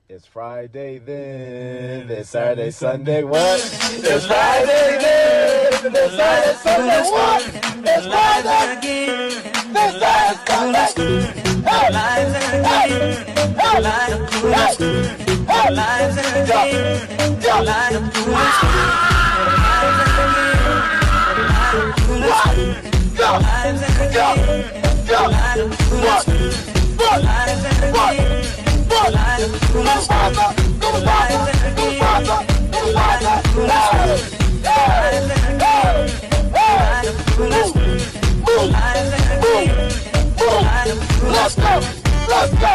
It's Friday then, it's Saturday, Sunday, what? It's Friday then, it's Saturday, Sunday, what? It's Friday again, it's Saturday, Sunday. Hey, let's go! Let's go!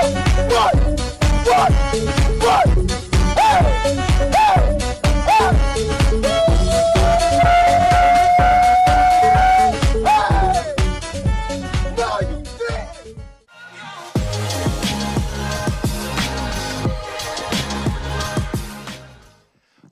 What? Hey! No, you didn't!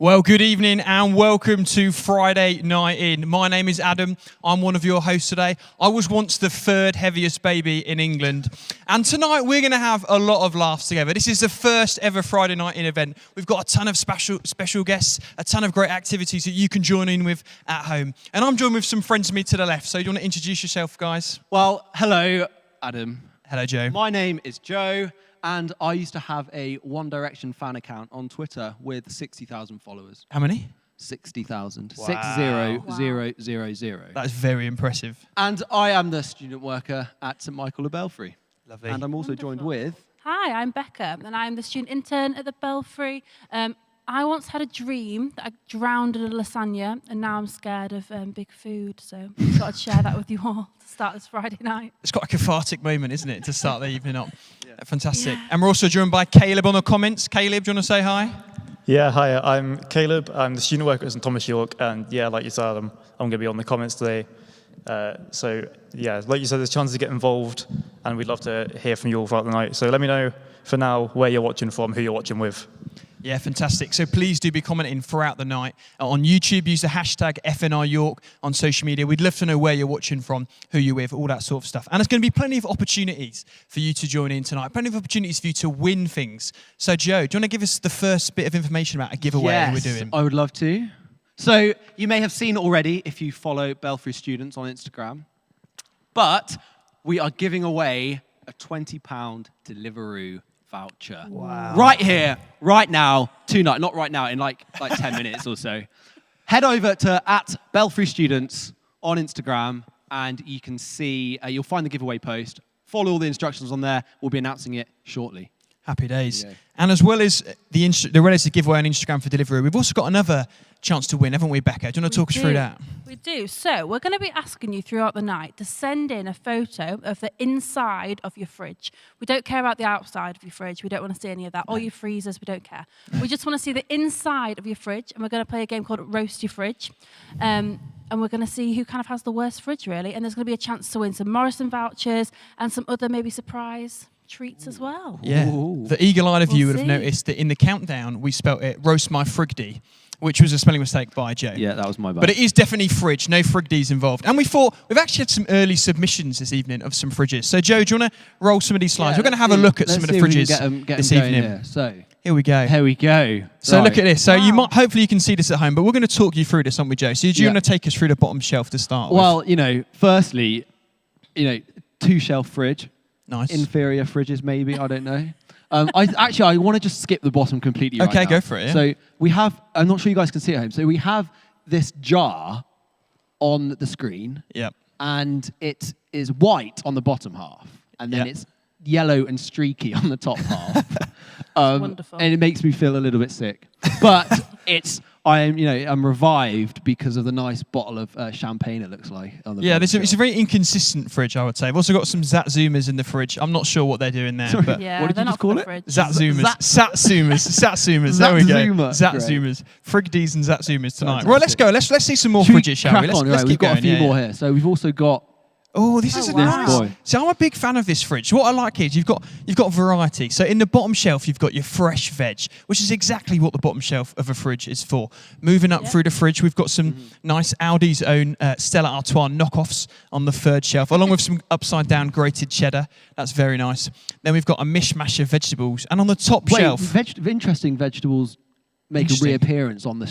Well, good evening and welcome to Friday Night In. My name is Adam. I'm one of your hosts today. I was once the third heaviest baby in England. And tonight we're going to have a lot of laughs together. This is the first ever Friday Night In event. We've got a ton of special guests, a ton of great activities that you can join in with at home. And I'm joined with some friends of me to the left. So do you want to introduce yourself, guys? Well, hello, Adam. Hello, Joe. My name is Joe. And I used to have a One Direction fan account on Twitter with 60,000 followers. How many? 60,000. Wow. 60000. That's very impressive. And I am the student worker at St Michael the Belfry. Lovely. And I'm also joined with... Hi, I'm Becca, and I'm the student intern at the Belfry. I once had a dream that I drowned in a lasagna, and now I'm scared of big food, so I thought I'd share that with you all to start this Friday night. It's quite a cathartic moment, isn't it, to start the evening up? Yeah. Fantastic. Yeah. And we're also joined by Caleb on the comments. Caleb, do you want to say hi? Yeah, hi, I'm Caleb. I'm the student worker at St Thomas York, and yeah, like you said, I'm going to be on the comments today. So yeah, like you said, there's chances to get involved, and we'd love to hear from you all throughout the night. So let me know for now where you're watching from, who you're watching with. Yeah, fantastic. So please do be commenting throughout the night. On YouTube, use the hashtag FNR York on social media. We'd love to know where you're watching from, who you're with, all that sort of stuff. And there's going to be plenty of opportunities for you to join in tonight, plenty of opportunities for you to win things. So Joe, do you want to give us the first bit of information about a giveaway we're doing? I would love to. So you may have seen already if you follow Belfry students on Instagram, but we are giving away a £20 Deliveroo voucher. Wow. Right here, right now, tonight. Not right now, in like 10 minutes or so. Head over to @BelfryStudents on Instagram, and you can see, you'll find the giveaway post. Follow all the instructions on there. We'll be announcing it shortly. Happy days. Yeah. And as well as the relative giveaway on Instagram for Deliveroo, we've also got another chance to win, haven't we, Becca? Do you want to talk us through that? We do. So we're going to be asking you throughout the night to send in a photo of the inside of your fridge. We don't care about the outside of your fridge. We don't want to see any of that. Or your freezers, we don't care. We just want to see the inside of your fridge, and we're going to play a game called Roast Your Fridge. And we're going to see who kind of has the worst fridge, really. And there's going to be a chance to win some Morrison vouchers and some other maybe surprise treats as well. Yeah. Ooh. The eagle-eyed of you would have see. noticed that in the countdown, we spelt it Roast My Frigdy, which was a spelling mistake by Joe. Yeah, that was my bad. But it is definitely fridge, no Frigdies involved. And we thought, we've actually had some early submissions this evening of some fridges. So Joe, do you want to roll some of these slides? We're going to have a look at some of the fridges this evening. Here we go. Here we go. So look at this. So Wow. you might, hopefully you can see this at home, but we're going to talk you through this, aren't we, Joe? So do you want to take us through the bottom shelf to start with? Well, firstly, 2-shelf fridge. Nice. Inferior fridges, maybe. I don't know. I want to just skip the bottom completely right Okay, now. go for it, yeah. So we have, I'm not sure you guys can see it at home. So we have this jar on the screen. Yep. And it is white on the bottom half. And then it's yellow and streaky on the top half. Wonderful. And it makes me feel a little bit sick. But I'm revived because of the nice bottle of champagne it looks like on the Yeah, bottom it's a very inconsistent fridge, I would say. I've also got some Zatsumas in the fridge. I'm not sure what they're doing there. Sorry. But Yeah, What did they're you just not call for the it? fridge. Satsumas. There we go. Zatsuma. Zatsumas. Frigdies and Zatsumas tonight. Fantastic. Right, let's go. Let's see some more Should we fridges, shall crack we? Let's on? keep We've got going. a few more here. So we've also got Oh, this is a wow. nice. Boy. So I'm a big fan of this fridge. What I like is you've got variety. So in the bottom shelf, you've got your fresh veg, which is exactly what the bottom shelf of a fridge is for. Moving up through the fridge, we've got some nice Aldi's own Stella Artois knockoffs on the third shelf, along with some upside down grated cheddar. That's very nice. Then we've got a mishmash of vegetables, and on the top shelf, Interesting vegetables make a reappearance on that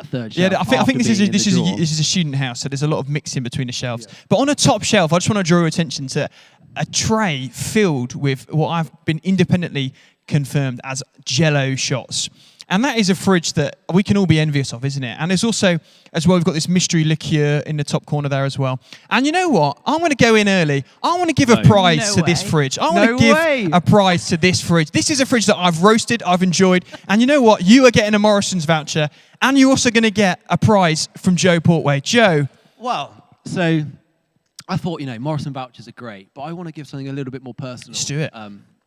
third shelf. Yeah, I think this is a student house, so there's a lot of mixing between the shelves. Yeah. But on the top shelf, I just want to draw your attention to a tray filled with what I've been independently confirmed as Jell-O shots. And that is a fridge that we can all be envious of, isn't it? And there's also, as well, we've got this mystery liqueur in the top corner there as well. And you know what? I'm going to go in early. I want to give a prize to this fridge. I want to give a prize to this fridge. This is a fridge that I've roasted, I've enjoyed. And you know what? You are getting a Morrison's voucher. And you're also going to get a prize from Joe Portway. Joe. Well, so I thought, Morrison vouchers are great, but I want to give something a little bit more personal. Let's do it.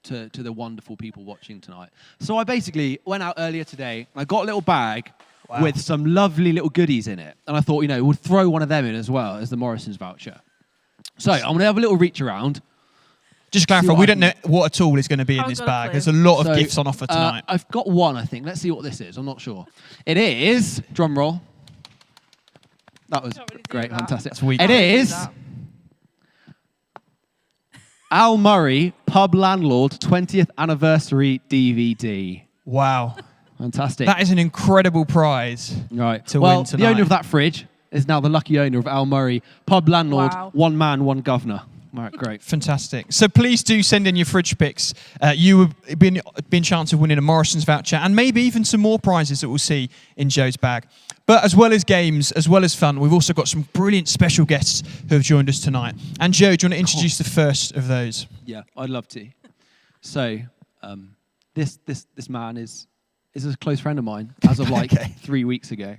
To the wonderful people watching tonight. So I basically went out earlier today and I got a little bag with some lovely little goodies in it. And I thought, we'll throw one of them in as well as the Morrison's voucher. So I'm going to have a little reach around. Just clarify, we don't know what at all is going to be in this bag. There's a lot of gifts on offer tonight. I've got one, I think. Let's see what this is. I'm not sure. It is, drum roll. That was great, fantastic. That's weak. It is Al Murray, Pub Landlord, 20th Anniversary DVD. Wow. Fantastic. That is an incredible prize right. to win tonight. The owner of that fridge is now the lucky owner of Al Murray, Pub Landlord, one man, one governor. All right, great. Fantastic. So please do send in your fridge picks. You will be in chance of winning a Morrison's voucher and maybe even some more prizes that we'll see in Joe's bag. But as well as games, as well as fun, we've also got some brilliant special guests who have joined us tonight. And Joe, do you want to introduce the first of those? Yeah, I'd love to. So this man is a close friend of mine as of 3 weeks ago.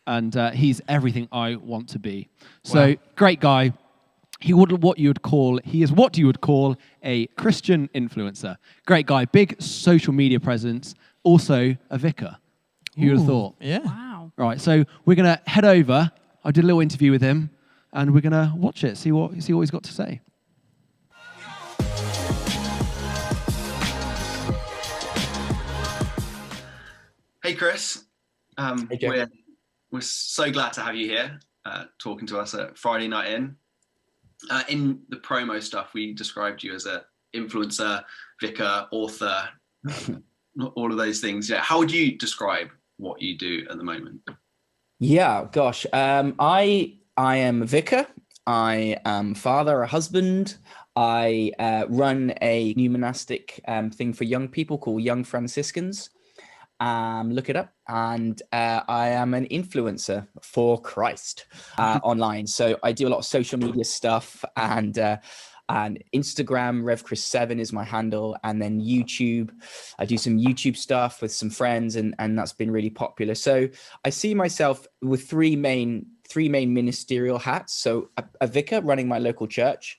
And he's everything I want to be. So great guy. He is what you would call a Christian influencer. Great guy, big social media presence, also a vicar. Who would have thought? Yeah. Wow. Right, so we're going to head over. I did a little interview with him, and we're going to watch it, see what he's got to say. Hey, Chris. Hey, Joe. We're so glad to have you here talking to us at Friday Night In. In the promo stuff, we described you as an influencer, vicar, author, all of those things. Yeah. How would you describe what you do at the moment? Yeah, gosh. I am a vicar. I am father, a husband. I run a new monastic thing for young people called Young Franciscans. Look it up. And I am an influencer for Christ online. So I do a lot of social media stuff and Instagram, Rev Chris 7 is my handle. And then YouTube, I do some YouTube stuff with some friends and that's been really popular. So I see myself with three main ministerial hats. So a vicar running my local church.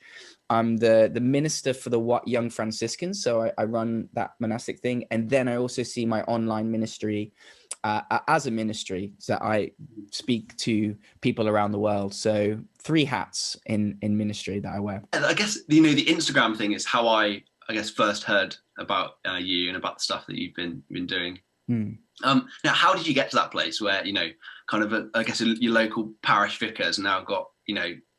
I'm the minister for the Young Franciscans. So I run that monastic thing. And then I also see my online ministry as a ministry. So I speak to people around the world. So 3 hats in ministry that I wear. I guess, the Instagram thing is how I guess first heard about you and about the stuff that you've been doing. Now, how did you get to that place where, kind of, I guess your local parish vicar has now got,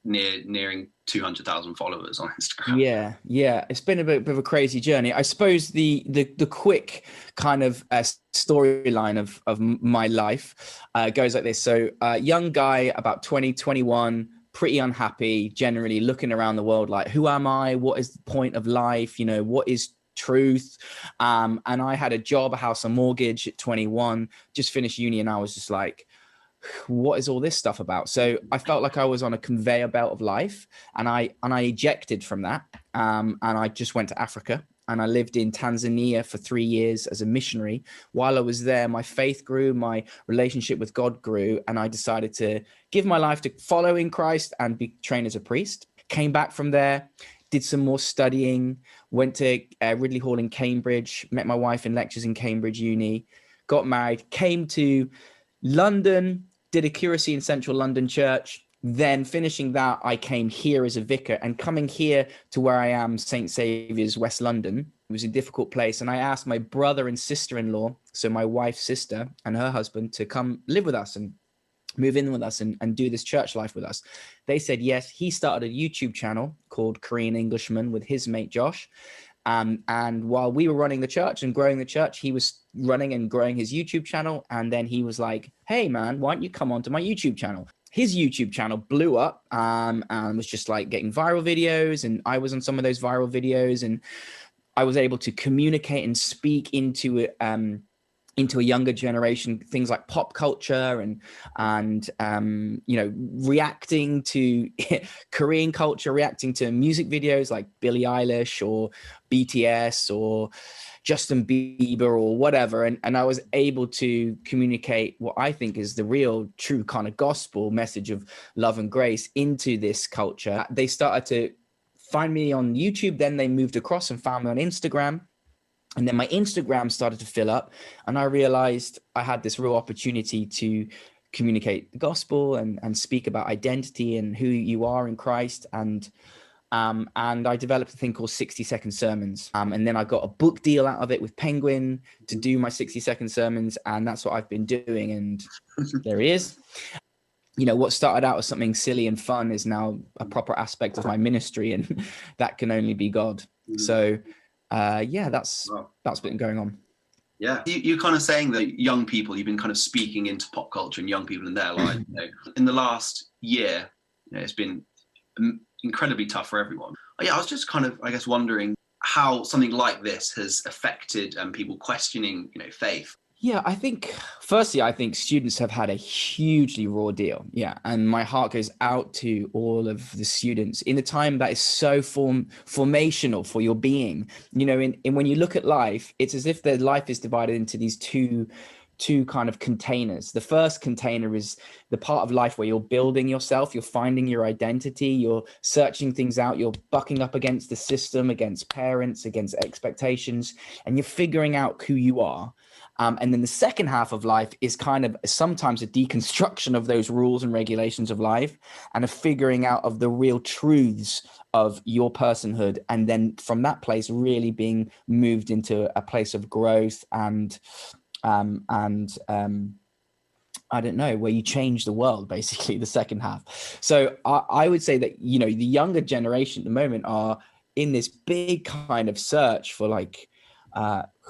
nearing 200,000 followers on Instagram? Yeah. It's been a bit of a crazy journey. I suppose the quick kind of storyline of my life goes like this. So young guy, about 20, 21, pretty unhappy, generally looking around the world like, who am I? What is the point of life? What is truth? And I had a job, a house, a mortgage at 21, just finished uni, and I was just like, what is all this stuff about? So I felt like I was on a conveyor belt of life, and I ejected from that, and I just went to Africa, and I lived in Tanzania for 3 years as a missionary. While I was there, my faith grew, my relationship with God grew, and I decided to give my life to following Christ and be trained as a priest. Came back from there, did some more studying, went to Ridley Hall in Cambridge, met my wife in lectures in Cambridge Uni, got married, came to London, did a curacy in Central London Church, Then finishing that, I came here as a vicar, and coming here to where I am, St. Saviour's, West London, it was a difficult place. And I asked my brother and sister-in-law, so my wife's sister and her husband, to come live with us and move in with us and do this church life with us. They said yes. He started a YouTube channel called Korean Englishman with his mate Josh. And while we were running the church and growing the church, he was running and growing his YouTube channel. And then he was like, hey man, why don't you come onto my YouTube channel? His YouTube channel blew up and was just like getting viral videos. And I was on some of those viral videos, and I was able to communicate and speak into a younger generation, things like pop culture and you know, reacting to Korean culture, reacting to music videos like Billie Eilish or BTS or Justin Bieber or whatever. And I was able to communicate what I think is the real true kind of gospel message of love and grace into this culture. They started to find me on YouTube. Then they moved across and found me on Instagram. And then my Instagram started to fill up, and I realized I had this real opportunity to communicate the gospel and speak about identity and who you are in Christ. And I developed a thing called 60-second sermons. And then I got a book deal out of it with Penguin to do my 60-second sermons. And that's what I've been doing. And there he is. You know, what started out as something silly and fun is now a proper aspect of my ministry, and that can only be God. So yeah, that's been going on. Yeah, you're kind of saying that young people, you've been kind of speaking into pop culture and young people in their lives. You know, in the last year, you know, it's been incredibly tough for everyone. Yeah, I was just kind of, I guess, wondering how something like this has affected people questioning, you know, faith. Yeah, I think, firstly, I think students have had a hugely raw deal. Yeah. And my heart goes out to all of the students in a time that is so formational for your being. You know, in when you look at life, it's as if their life is divided into these two kind of containers. The first container is the part of life where you're building yourself, you're finding your identity, you're searching things out, you're bucking up against the system, against parents, against expectations, and you're figuring out who you are. And then the second half of life is kind of sometimes a deconstruction of those rules and regulations of life, and a figuring out of the real truths of your personhood. And then from that place, really being moved into a place of growth and I don't know, where you change the world, basically, the second half. So I would say that, you know, the younger generation at the moment are in this big kind of search for like,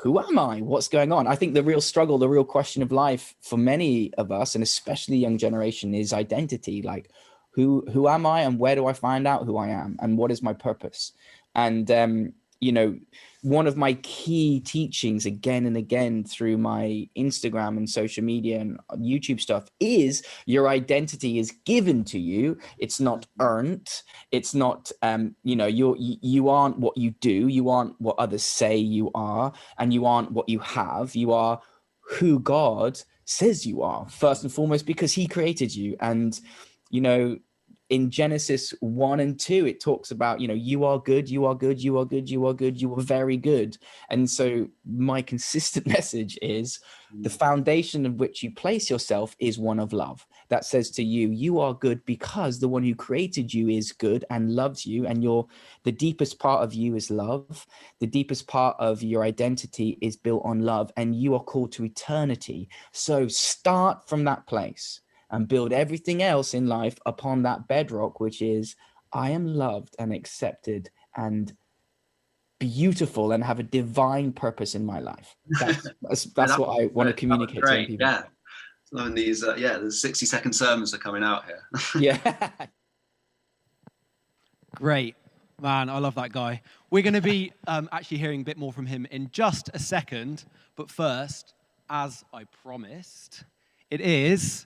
who am I? What's going on? I think the real struggle, the real question of life for many of us, and especially the young generation, is identity. Like, who am I, and where do I find out who I am, and what is my purpose? And you know, one of my key teachings again and again through my Instagram and social media and YouTube stuff is your identity is given to you. It's not earned. It's not, you know, you aren't what you do. You aren't what others say you are, and you aren't what you have. You are who God says you are, first and foremost, because he created you. And, you know, in Genesis 1 and 2, it talks about, you know, you are good, you are good, you are good, you are good, you are very good. And so my consistent message is the foundation of which you place yourself is one of love. That says to you, you are good because the one who created you is good and loves you. And the deepest part of you is love. The deepest part of your identity is built on love, and you are called to eternity. So start from that place and build everything else in life upon that bedrock, which is, I am loved and accepted and beautiful and have a divine purpose in my life. That's what I want to communicate to people. Yeah. Loving these, the 60-second sermons are coming out here. Yeah. Great. Man, I love that guy. We're going to be actually hearing a bit more from him in just a second. But first, as I promised, it is...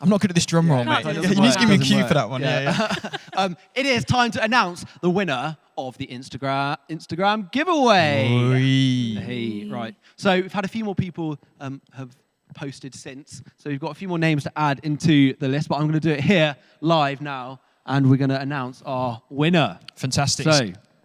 I'm not good at this drum roll, mate. You need to give me a cue for that one. Yeah. It is time to announce the winner of the Instagram giveaway. Hey, right. So we've had a few more people have posted since. So we've got a few more names to add into the list, but I'm going to do it here live now, and we're going to announce our winner. Fantastic.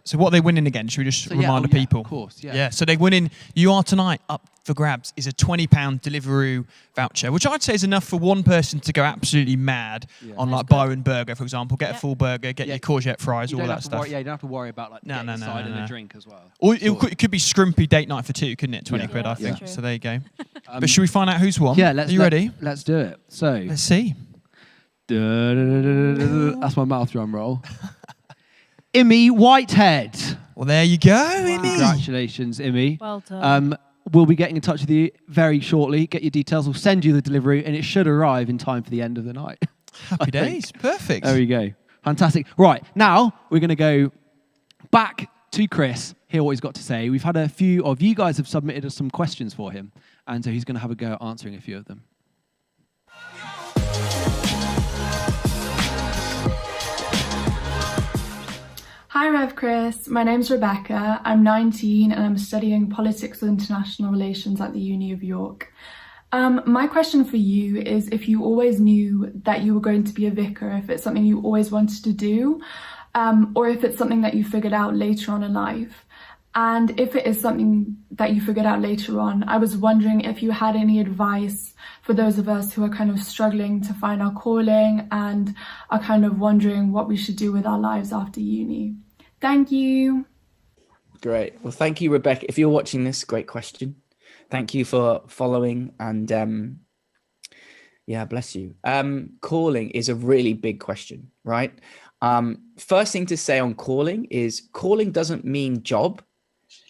So what are they winning again? Should we just remind the people? Of course, yeah. Yeah, so they're winning. You are tonight up for grabs is a £20 Deliveroo voucher, which I'd say is enough for one person to go absolutely mad on like Byron Burger, for example. Get a full burger, get your courgette fries, all that stuff. You don't have to worry about like getting inside and a drink as well. Or it could be Scrumpy date night for two, couldn't it? 20 quid, I think. True. So there you go. But should we find out who's won? Yeah, Are you ready? Let's do it. So Let's see. that's my mouth drum roll. Immy Whitehead. Well, there you go, Amy. Congratulations, Immy. Well done. We'll be getting in touch with you very shortly. Get your details. We'll send you the delivery, and it should arrive in time for the end of the night. Happy days. Perfect. There we go. Fantastic. Right, now we're going to go back to Chris, hear what he's got to say. We've had a few of you guys have submitted us some questions for him, and so he's going to have a go at answering a few of them. Hi Rev Chris, my name's Rebecca. I'm 19 and I'm studying politics and international relations at the Uni of York. My question for you is if you always knew that you were going to be a vicar, if it's something you always wanted to do, or if it's something that you figured out later on in life. And if it is something that you figured out later on, I was wondering if you had any advice for those of us who are kind of struggling to find our calling and are kind of wondering what we should do with our lives after uni. Thank you. Great. Well, thank you, Rebecca. If you're watching this, great question. Thank you for following and yeah, bless you. Calling is a really big question, right? First thing to say on calling is calling doesn't mean job.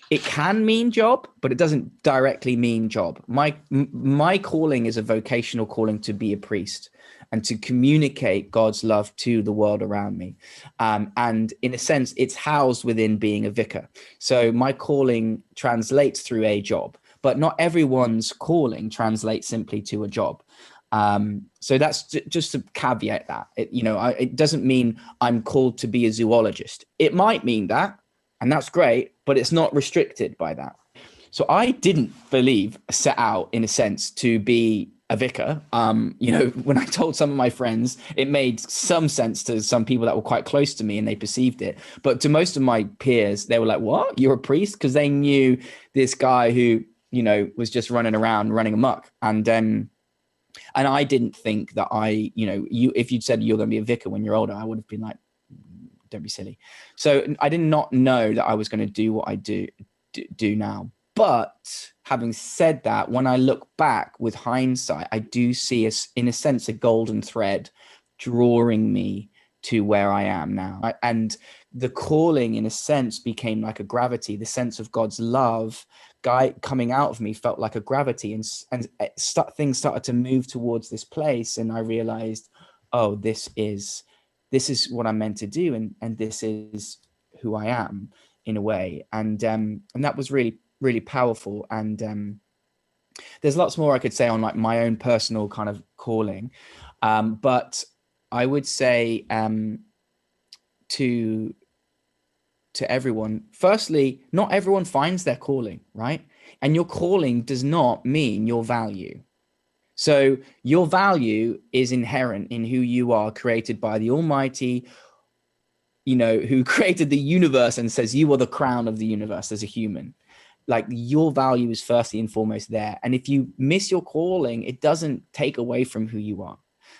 It can mean job, but it doesn't directly mean job. My calling is a vocational calling to be a priest and to communicate God's love to the world around me. And in a sense, it's housed within being a vicar. So my calling translates through a job, but not everyone's calling translates simply to a job. So that's just to caveat that. It doesn't mean I'm called to be a zoologist. It might mean that, and that's great, but it's not restricted by that. So I didn't set out in a sense to be a vicar. When I told some of my friends, it made some sense to some people that were quite close to me and they perceived it. But to most of my peers, they were like, what? You're a priest? Because they knew this guy who, was just running around, running amok. And I didn't think that if you'd said you're going to be a vicar when you're older, I would have been like, don't be silly. So I did not know that I was going to do what I do now. But having said that, when I look back with hindsight, I do see, in a sense, a golden thread drawing me to where I am now. And the calling, in a sense, became like a gravity. The sense of God's love coming out of me felt like a gravity, and things started to move towards this place. And I realized, oh, this is what I'm meant to do, and this is who I am in a way. And that was really, really powerful. And there's lots more I could say on like my own personal kind of calling, but I would say to everyone, firstly, not everyone finds their calling, right? And your calling does not mean your value. So your value is inherent in who you are, created by the Almighty, who created the universe and says you are the crown of the universe as a human. Like, your value is firstly and foremost there. And if you miss your calling, it doesn't take away from who you are.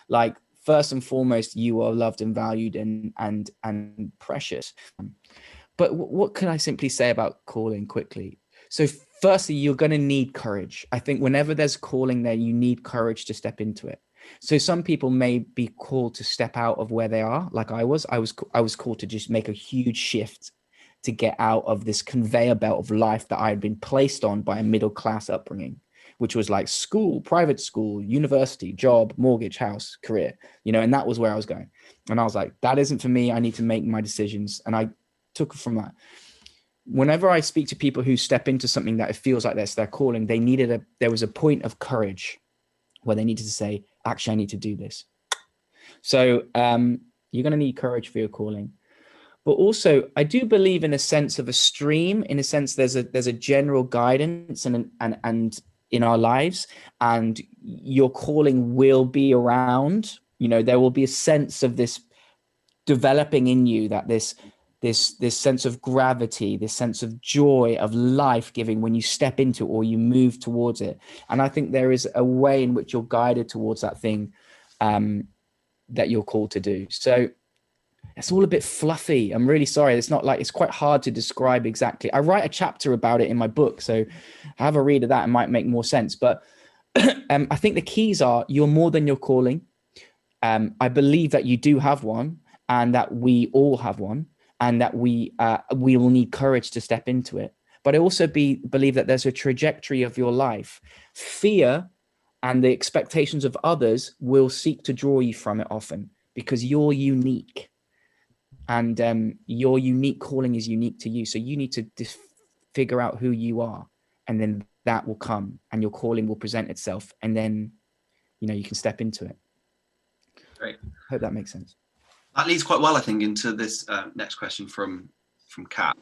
Like, first and foremost, you are loved and valued and precious. But what can I simply say about calling quickly? So firstly, you're going to need courage. I think whenever there's calling there, you need courage to step into it. So some people may be called to step out of where they are, like I was called to just make a huge shift to get out of this conveyor belt of life that I had been placed on by a middle-class upbringing, which was like school, private school, university, job, mortgage, house, career, and that was where I was going. And I was like, that isn't for me. I need to make my decisions. And I took it from that. Whenever I speak to people who step into something that it feels like that's their calling, there was a point of courage where they needed to say, actually, I need to do this. So you're going to need courage for your calling. But also, I do believe in a sense of a stream. In a sense, there's a general guidance and in our lives, and your calling will be around. There will be a sense of this developing in you, that this sense of gravity, this sense of joy, of life-giving when you step into it or you move towards it. And I think there is a way in which you're guided towards that thing that you're called to do. So it's all a bit fluffy. I'm really sorry. It's not like, it's quite hard to describe exactly. I write a chapter about it in my book, so have a read of that. It might make more sense. But I think the keys are, you're more than your calling. I believe that you do have one, and that we all have one, and that we will need courage to step into it. But I also believe that there's a trajectory of your life. Fear and the expectations of others will seek to draw you from it often, because you're unique. And your unique calling is unique to you. So you need to figure out who you are, and then that will come and your calling will present itself. And then, you can step into it. Great. Hope that makes sense. That leads quite well, I think, into this next question from Kat.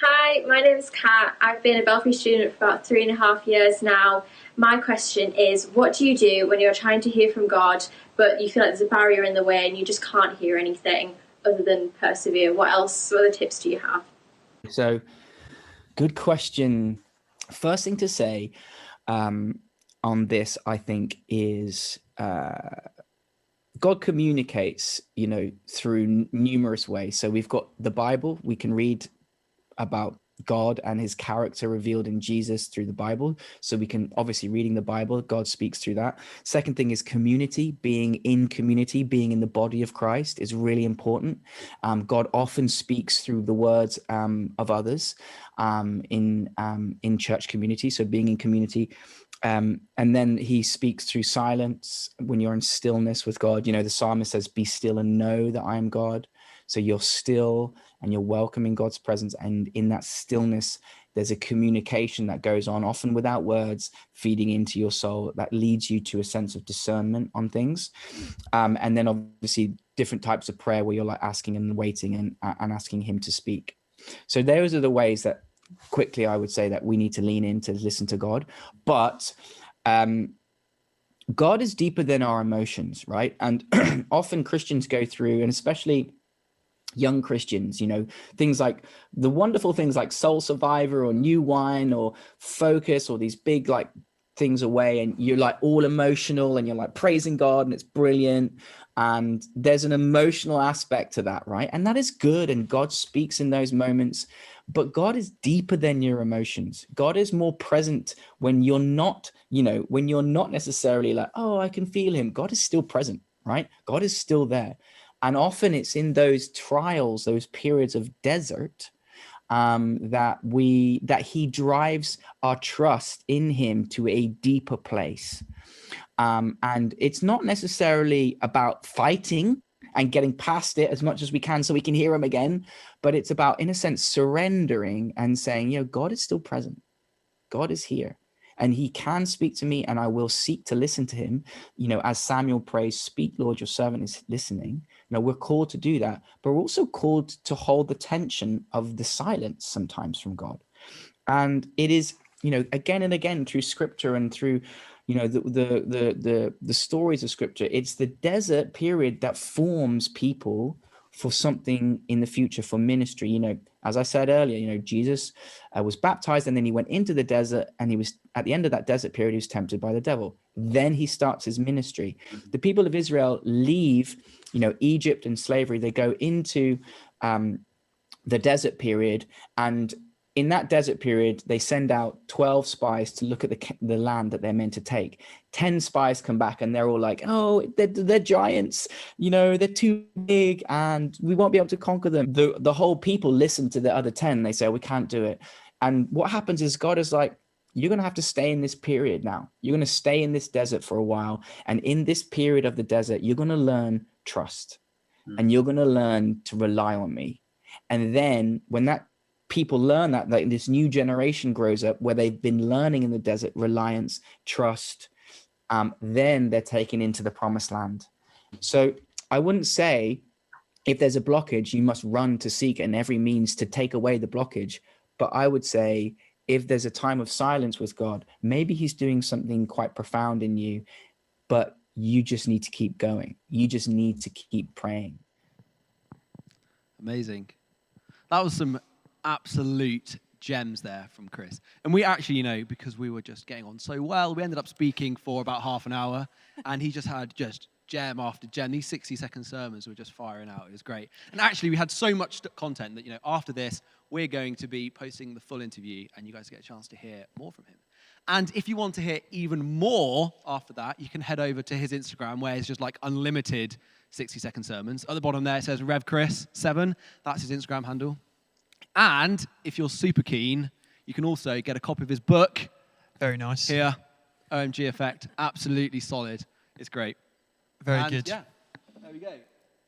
Hi, my name's Kat. I've been a Belfry student for about 3.5 years now. My question is, what do you do when you're trying to hear from God, but you feel like there's a barrier in the way and you just can't hear anything other than persevere? What other tips do you have? So, good question. First thing to say on this, I think, is God communicates, through numerous ways. So we've got the Bible. We can read about God and his character revealed in Jesus through the Bible. So we can, obviously, reading the Bible, God speaks through that. Second thing is community. Being in community, being in the body of Christ is really important. God often speaks through the words of others in church community. So being in community. And then he speaks through silence when you're in stillness with God. The psalmist says, be still and know that I am God. So you're still and you're welcoming God's presence. And in that stillness, there's a communication that goes on, often without words, feeding into your soul that leads you to a sense of discernment on things. And then obviously different types of prayer where you're like asking and waiting and asking him to speak. So those are the ways that quickly I would say that we need to lean in to listen to God. But God is deeper than our emotions, right? And often Christians go through, and especially young Christians, things like the wonderful things like Soul Survivor or New Wine or Focus or these big like things away, and you're like all emotional and you're like praising God and it's brilliant. And there's an emotional aspect to that, right? And that is good. And God speaks in those moments, but God is deeper than your emotions. God is more present when you're not, when you're not necessarily like, oh, I can feel him. God is still present, right? God is still there. And often it's in those trials, those periods of desert, that he drives our trust in him to a deeper place. And it's not necessarily about fighting and getting past it as much as we can so we can hear him again, but it's about, in a sense, surrendering and saying, God is still present. God is here. And he can speak to me, and I will seek to listen to him. As Samuel prays, speak, Lord, your servant is listening. We're called to do that, but we're also called to hold the tension of the silence sometimes from God. And it is, again and again through scripture and through, the stories of scripture, it's the desert period that forms people for something in the future, for ministry. As I said earlier, Jesus was baptized, and then he went into the desert, and he was at the end of that desert period, he was tempted by the devil. Then he starts his ministry. The people of Israel leave, Egypt and slavery. They go into the desert period, and in that desert period, they send out 12 spies to look at the land that they're meant to take. 10 spies come back and they're all like, oh, they're giants, they're too big and we won't be able to conquer them. The whole people listen to the other 10. They say, we can't do it. And what happens is God is like, you're going to have to stay in this period now. You're going to stay in this desert for a while. And in this period of the desert, you're going to learn trust and you're going to learn to rely on me. And then when that people learn that, like this new generation grows up where they've been learning in the desert, reliance, trust, then they're taken into the promised land. So I wouldn't say if there's a blockage, you must run to seek in every means to take away the blockage. But I would say if there's a time of silence with God, maybe he's doing something quite profound in you, but you just need to keep going. You just need to keep praying. Amazing. That was some absolute gems there from Chris. And we actually, because we were just getting on so well, we ended up speaking for about half an hour, and he just had gem after gem. These 60-second sermons were just firing out. It was great. And actually, we had so much content that, after this, we're going to be posting the full interview, and you guys get a chance to hear more from him. And if you want to hear even more after that, you can head over to his Instagram, where it's just like unlimited 60-second sermons. At the bottom there, it says Rev Chris 7. That's his Instagram handle. And if you're super keen, you can also get a copy of his book. Very nice. Here, OMG Effect. Absolutely solid. It's great. Very good. Yeah, there we go.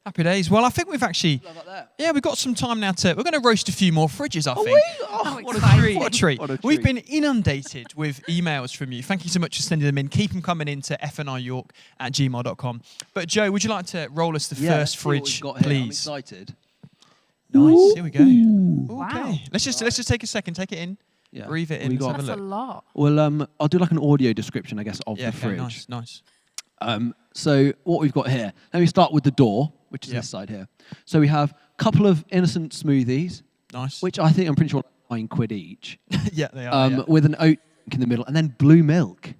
Happy days. Well, I think we've actually... Love that. Yeah, we've got some time now we're going to roast a few more fridges, I think. What a treat. What a treat. We've been inundated with emails from you. Thank you so much for sending them in. Keep them coming in to fniyork@gmail.com. But Joe, would you like to roll us the first fridge, please? I'm excited. Nice. Here we go. Wow. Okay. Let's just take a second. Take it in. Yeah. Breathe it in. Let's have That's a a look. lot. Well, I'll do like an audio description, I guess, of the fridge. Nice. So what we've got here, let me start with the door, which is this side here. So we have a couple of innocent smoothies, Nice. which I think I'm pretty sure are £9 each, Yeah, they are. with an oat drink in the middle, and then blue milk.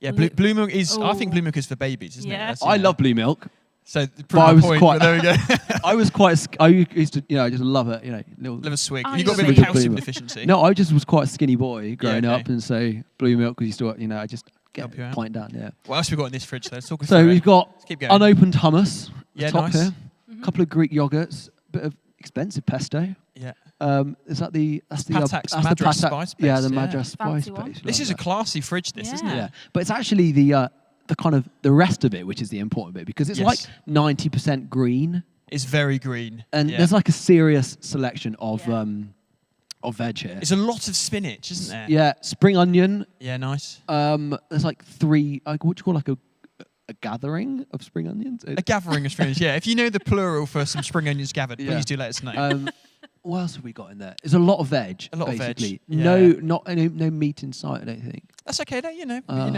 Yeah, blue milk is. I think blue milk is for babies, isn't it? Yeah. That's, I love blue milk. So But I was point, quite. but there we go. I used to, I just love it. Little. Live a swig. Oh, You got a bit you of see. calcium Blue milk. deficiency. No, I just was quite a skinny boy growing okay. up, and so blue milk was used to, I just get Help you a out. pint down. Yeah. What else have we got in this fridge? Let's talk. So we've got Let's keep going. unopened hummus. Yeah, top nice. here. A couple of Greek yogurts, a bit of expensive pesto. Yeah. Is that the Patak's Madras spice Yeah, paste, the yeah. Madras spice Fancy one. paste. This Love is a that. classy fridge. This, isn't it? Yeah, but it's actually the kind of the rest of it, which is the important bit, because it's like 90% green, It's very green. and yeah. there's like a serious selection of veg here. It's a lot of spinach, isn't there? Yeah, spring onion. Yeah, nice. There's like 3. What do you call like a gathering of spring onions? A gathering of spring onions. Yeah, if you know the plural for some spring onions gathered, Yeah. please do let us know. What else have we got in there? There's a lot of veg. A lot of veg, basically. yeah. No meat in sight, I don't think. That's okay, though.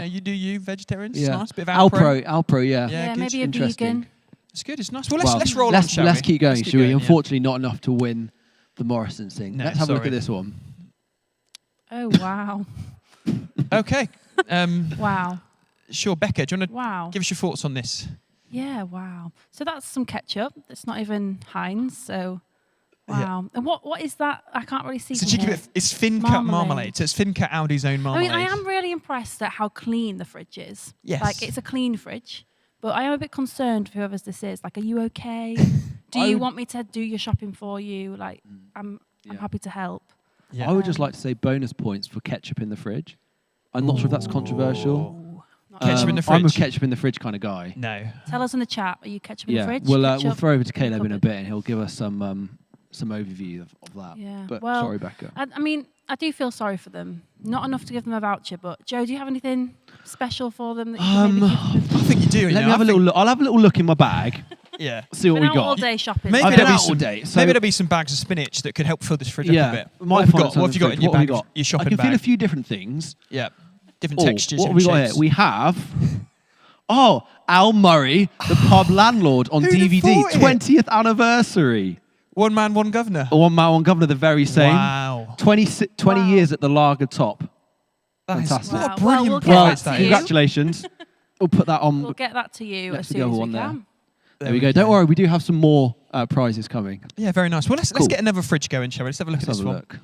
You do you vegetarians. It's Yeah. nice. Bit of Alpro. Yeah. Yeah, good. Maybe a Interesting. vegan. It's good. It's nice. Well, let's roll on, shall Let's we? keep going, Let's keep shall we? going, yeah. Unfortunately, not enough to win the Morrison thing. No, Let's have a look sorry. at this one. Oh, wow. Okay. Wow. Sure, Becca, do you want to Wow. give us your thoughts on this? Yeah, wow. So that's some ketchup. It's not even Heinz, so Yeah. wow. And what is that? I can't really see It's a from cheeky here. bit. It's thin cut Marmalade. marmalade. So it's thin cut Aldi's own I marmalade. mean, I am really impressed at how clean the fridge is. Yes. Like, it's a clean fridge, but I am a bit concerned for whoever's this is. Like, are you okay? Do I you would- want me to do your shopping for you? Like, I'm happy to help. Yeah. I would just like to say bonus points for ketchup in the fridge. I'm not sure if that's controversial. Not Ketchup in the I'm a fridge? ketchup in the fridge kind of guy. No. Tell us in the chat. Are you ketchup in the Yeah, fridge? we'll Ketchup throw over to in the Caleb in a cupboard? bit, and he'll give us some overview of that. Yeah. But Well, sorry, Becca. I mean, I do feel sorry for them. Not enough to give them a voucher, but Joe, do you have anything special for them that you can maybe give them? I think you do. Let me have a little look. I'll have a little look in my bag. Yeah. See what Been we out got. all day shopping. Maybe I've there'll been be out some all day, so- maybe there'll be some bags of spinach that could help fill this fridge up a Yeah, bit. we What might have you find got? some What have you got in fridge. your What have bag? we got? Your shopping I can bag. feel a few different things. Yeah. Different Oh, textures. what have we different got shapes. here? We have Al Murray, the pub landlord, on Who'd have DVD, thought it? 20th anniversary. One man, one governor. One man, one governor, the very same. Wow. 20 Wow. years at the Lager Top. That is- Fantastic. What a Wow. brilliant Well, we'll get Well, prize that that to is. you. congratulations. We'll put that on. We'll get that to you Let's as go soon as we on there. can. There we go. Don't worry, we do have some more prizes coming. Yeah, very nice. Well, let's Cool. get another fridge going, shall we? Let's have a look Let's at this have a one. look.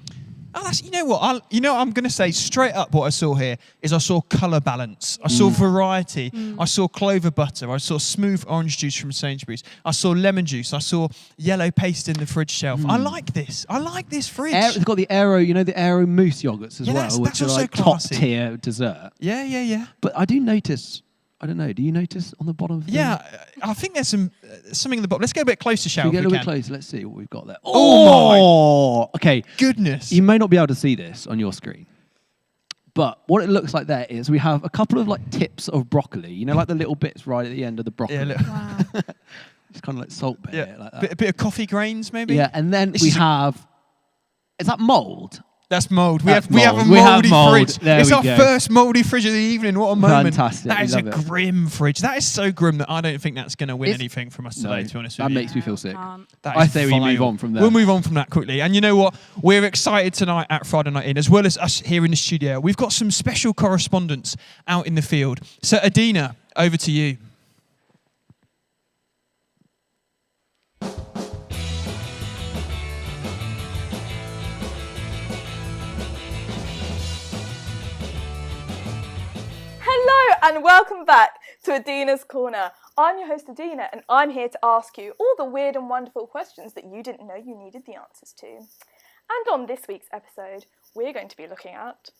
Oh, that's, you know what? I'm going to say straight up what I saw here is I saw colour balance. I saw variety. I saw clover butter. I saw smooth orange juice from Sainsbury's. I saw lemon juice. I saw yellow paste in the fridge shelf. I like this. I like this fridge. It's got the Aero, the Aero mousse yogurts as Yeah, well, that's which are also like top classy. tier dessert. Yeah. But I do notice, I don't know, do you notice on the bottom of the Yeah, I think there's something in the bottom. Let's go a bit closer, shall Should we we? get a little If bit we can. closer? Let's see what we've got there. Oh Okay. Goodness. You may not be able to see this on your screen, but what it looks like there is we have a couple of like tips of broccoli. Like the little bits right at the end of the broccoli. Yeah, look. Wow. It's kind of like salt bay, Yeah, like that. a bit of coffee grains, maybe. Yeah, and then This we is a- have. Is that mold? That's mould. We have mould. a We have mouldy mould. fridge. There it's we our go. first mouldy fridge of the evening. What a moment. Fantastic. That We is a love it. grim fridge. That is so grim that I don't think that's going to win It's- anything from us No, today, to be honest with that you. makes me feel sick. That I is say we move vile. on from there. We'll move on from that quickly. And you know what? We're excited tonight at Friday Night In, as well as us here in the studio. We've got some special correspondents out in the field. So Adina, over to you. Hello and welcome back to Adina's Corner. I'm your host Adina and I'm here to ask you all the weird and wonderful questions that you didn't know you needed the answers to. And on this week's episode, we're going to be looking at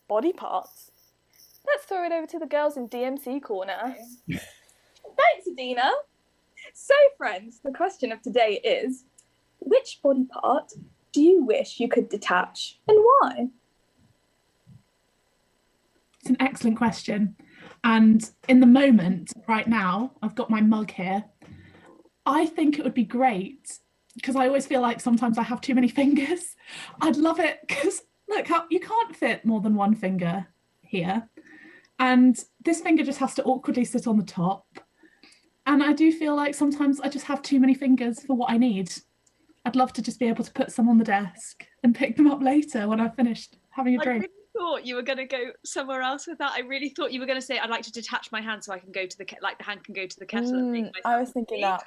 body parts. Let's throw it over to the girls in DMC Corner. Thanks, Adina. So, friends, the question of today is, which body part do you wish you could detach and why? It's an excellent question. And in the moment, right now, I've got my mug here. I think it would be great because I always feel like sometimes I have too many fingers. I'd love it because look, you can't fit more than one finger here. And this finger just has to awkwardly sit on the top. And I do feel like sometimes I just have too many fingers for what I need. I'd love to just be able to put some on the desk and pick them up later when I've finished having a drink. I thought you were going to go somewhere else with that. I really thought you were going to say, I'd like to detach my hand so I can go to the, the hand can go to the kettle and make myself I was thinking that.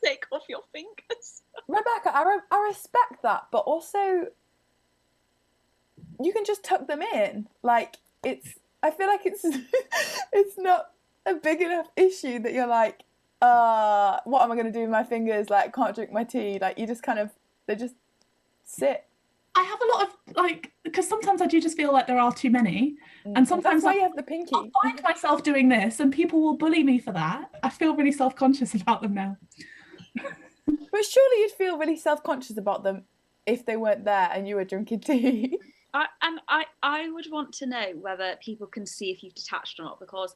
take off your fingers. Rebecca, I respect that, but also you can just tuck them in. Like, I feel like it's it's not a big enough issue that you're like, what am I going to do with my fingers? Like, can't drink my tea. Like, you just they just sit. I have a lot of, because sometimes I do just feel like there are too many. And sometimes That's why you have the pinky. I'll find myself doing this and people will bully me for that. I feel really self-conscious about them now. But surely you'd feel really self-conscious about them if they weren't there and you were drinking tea. I would want to know whether people can see if you've detached or not, because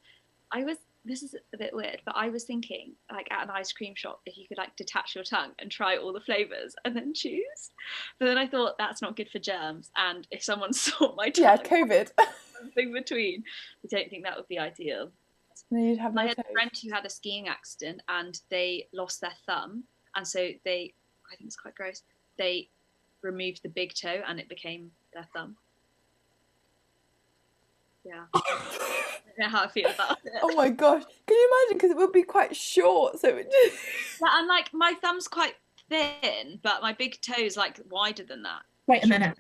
this is a bit weird, but I was thinking, like, at an ice cream shop, if you could, like, detach your tongue and try all the flavours and then choose. But then I thought that's not good for germs, and if someone saw my tongue... Yeah, COVID. ...something between, I don't think that would be ideal. No, you'd have no I had toes. a friend who had a skiing accident, and they lost their thumb, and so I think it's quite gross, they removed the big toe, and it became their thumb. Yeah. I don't know how I feel about it. Oh my gosh. Can you imagine? Because it would be quite short, so it just... Yeah, and like my thumb's quite thin, but my big toe's like wider than that. Wait a minute.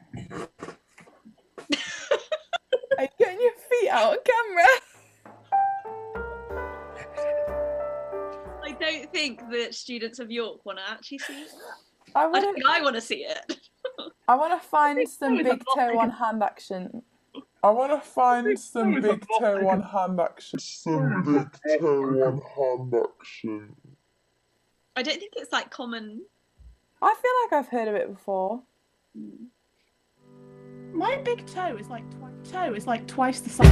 Are you getting your feet out on camera? I don't think that students of York want to actually see it. I want to see it. I want to find some big toe on hand action. I want to find some big toe on hand action. I don't think it's like common. I feel like I've heard of it before. My big toe is like twice the size.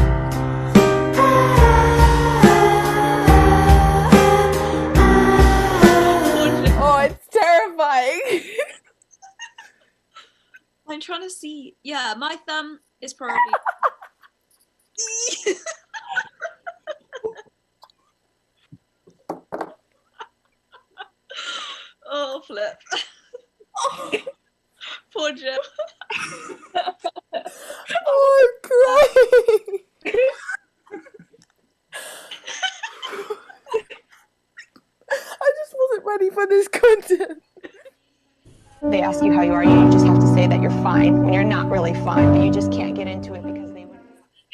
Oh, it's terrifying. I'm trying to see. Yeah, my thumb is probably. Oh, flip. Poor Jim. Oh, I'm crying. I just wasn't ready for this content. They ask you how you are, you just have to say that you're fine when you're not really fine, but you just can't get into it because they would.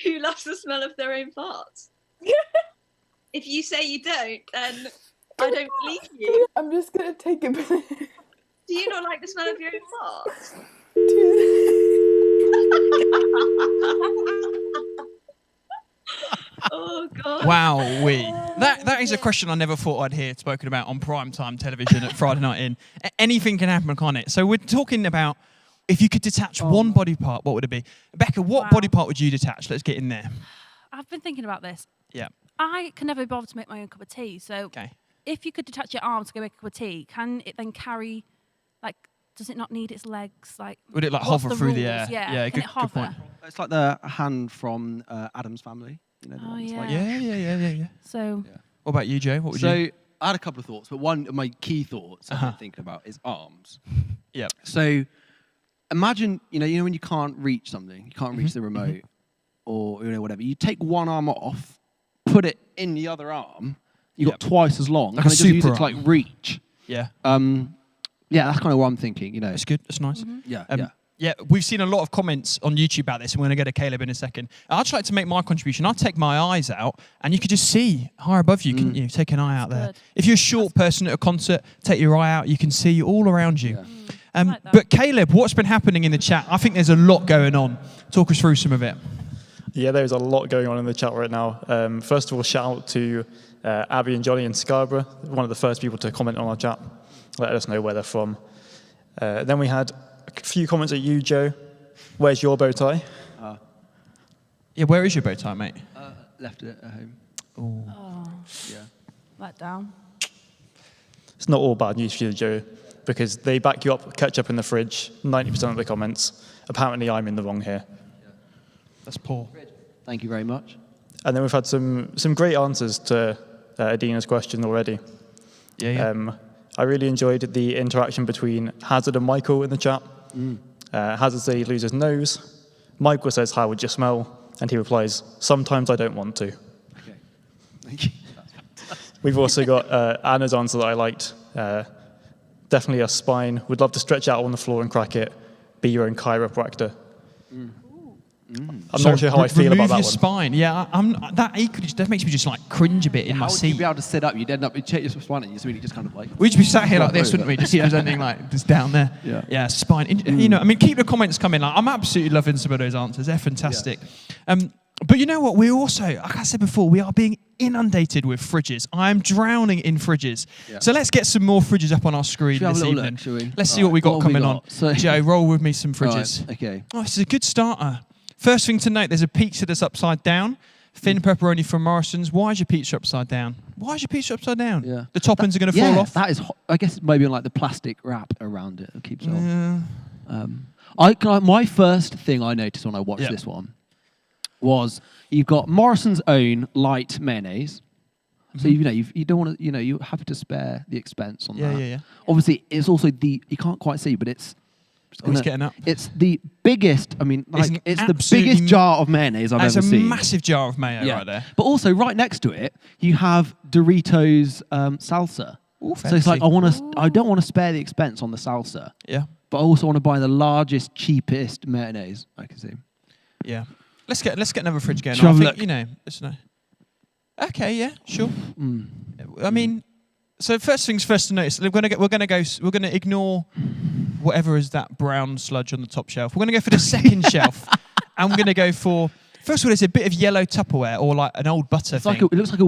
Who loves the smell of their own farts? If you say you don't, then I don't believe you. I'm just going to take a minute. Do you not like the smell of your own farts? Oh God! Wow, that is a question I never thought I'd hear spoken about on primetime television at Friday Night In. Anything can happen, can't it? So we're talking about if you could detach one body part, what would it be? Becca, what body part would you detach? Let's get in there. I've been thinking about this. Yeah. I can never be bothered to make my own cup of tea. So if you could detach your arm to go make a cup of tea, can it then carry like does it not need its legs? Like, Would it like what's hover through the rules? air? Yeah, can good, it hover? good point. It's like the hand from Adam's Family. You know, the Oh, one that's yeah. like, Yeah. So, What about you, Joe? What would So you? I had a couple of thoughts, but one of my key thoughts I've been thinking about is arms. Yeah. So imagine, you know when you can't reach something, you can't reach the remote or whatever. You take one arm off, put it in the other arm, you got twice as long. Like and a just use it super to like arm. reach. Yeah. Yeah, that's kind of what I'm thinking. You know, That's good. That's nice. Yeah, Yeah, we've seen a lot of comments on YouTube about this, and we're going to go to Caleb in a second. I'd just like to make my contribution. I'd take my eyes out, and you could just see higher above you, couldn't you? Take an eye out there. good. If you're a short person at a concert, take your eye out. You can see all around you. like that. But Caleb, what's been happening in the chat? I think there's a lot going on. Talk us through some of it. Yeah, there's a lot going on in the chat right now. First of all, shout out to Abby and Johnny in Scarborough, one of the first people to comment on our chat, let us know where they're from. Then we had a few comments at you, Joe. Where's your bow tie? Yeah, where is your bow tie, mate? left it at home. Oh, Yeah. let down. It's not all bad news for you, Joe, because they back you up, ketchup in the fridge, 90% of the comments. Apparently I'm in the wrong here. That's poor. Thank you very much. And then we've had some great answers to Adina's question already. Yeah. I really enjoyed the interaction between Hazard and Michael in the chat. Hazard said he'd lose his nose. Michael says, how would you smell? And he replies, sometimes I don't want to. Okay. Thank you. We've also got Anna's answer that I liked. Definitely a spine. Would love to stretch out on the floor and crack it. Be your own chiropractor. I'm not sure how I feel about that Remove your one. spine. Yeah, that makes me just like cringe a bit in my How would seat. you be able to sit up? You'd end up, you'd check your spine and you'd really just kind of like... We'd be sat here like this, wouldn't we? Just presenting like just down there. Yeah. Spine. You know, I mean, keep the comments coming. Like, I'm absolutely loving some of those answers. They're fantastic. But you know what? We also, like I said before, we are being inundated with fridges. I am drowning in fridges. Yeah. So let's get some more fridges up on our screen Should we have this a little evening. look, shall we? Let's see All what we right, got what have we coming on. got? So- Joe, roll with me some fridges. Right, okay. Oh, this is a good starter. First thing to note, there's a pizza that's upside down. Thin pepperoni from Morrison's. Why is your pizza upside down? Why is your pizza upside down? Yeah. The toppings are going to fall off? That is, I guess maybe on like the plastic wrap around it that keeps it on. Yeah. My first thing I noticed when I watched this one was you've got Morrison's own light mayonnaise. So you don't want to, you're happy to spare the expense on that. Yeah. Obviously, it's also you can't quite see, but it's getting up. It's the biggest. I mean, like It's it's the biggest jar of mayonnaise I've That's ever a seen. massive jar of mayo right there. But also right next to it, you have Doritos salsa. Ooh, So it's like fancy. I don't want to spare the expense on the salsa. Yeah. But I also want to buy the largest, cheapest mayonnaise I can see. Yeah. Let's get another fridge going. Shall I we think, look? listen. Okay, yeah, sure. I mean, so first things first to notice, we're gonna ignore whatever is that brown sludge on the top shelf. We're gonna go for the second shelf, and we're gonna go for first of all, there's a bit of yellow Tupperware or like an old butter It's thing. like it looks like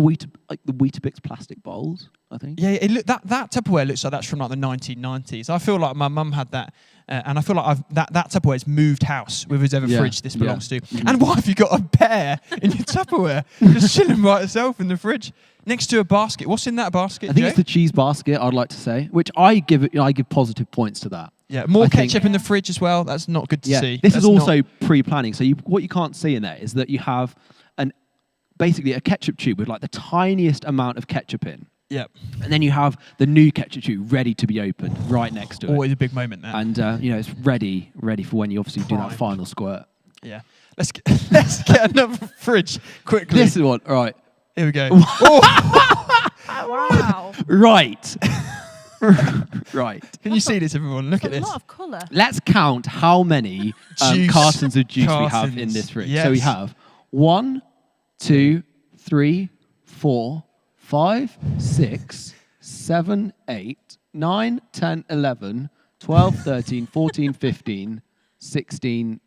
the Weetabix plastic bowls, I think. Yeah, that Tupperware looks like that's from like the 1990s. I feel like my mum had that, and I feel like that Tupperware's moved house with whatever fridge this belongs to. And why have you got a bear in your Tupperware just chilling by itself in the fridge next to a basket? What's in that basket? I think Joe? it's the cheese basket. I'd like to say, which I give positive points to that. Yeah, more I think- ketchup in the fridge as well. That's not good to see. This That's is also not- pre-planning. So what you can't see in there is that you have basically a ketchup tube with like the tiniest amount of ketchup in. Yeah. And then you have the new ketchup tube ready to be opened right next to it. Always a big moment there. And it's ready for when you obviously do that final squirt. Yeah. Let's get another fridge quickly. This is one. All right. Here we go. Wow. Right. Right. Can you see this, everyone? Look at A this. lot of colour. Let's count how many Juice. cartons of juice we have Cartons. in this fridge. Yes. So we have 1, 2, 3, 4, 5, 6, 7, 8, 9, 10, 11, 12, 13, 14, 15, 16,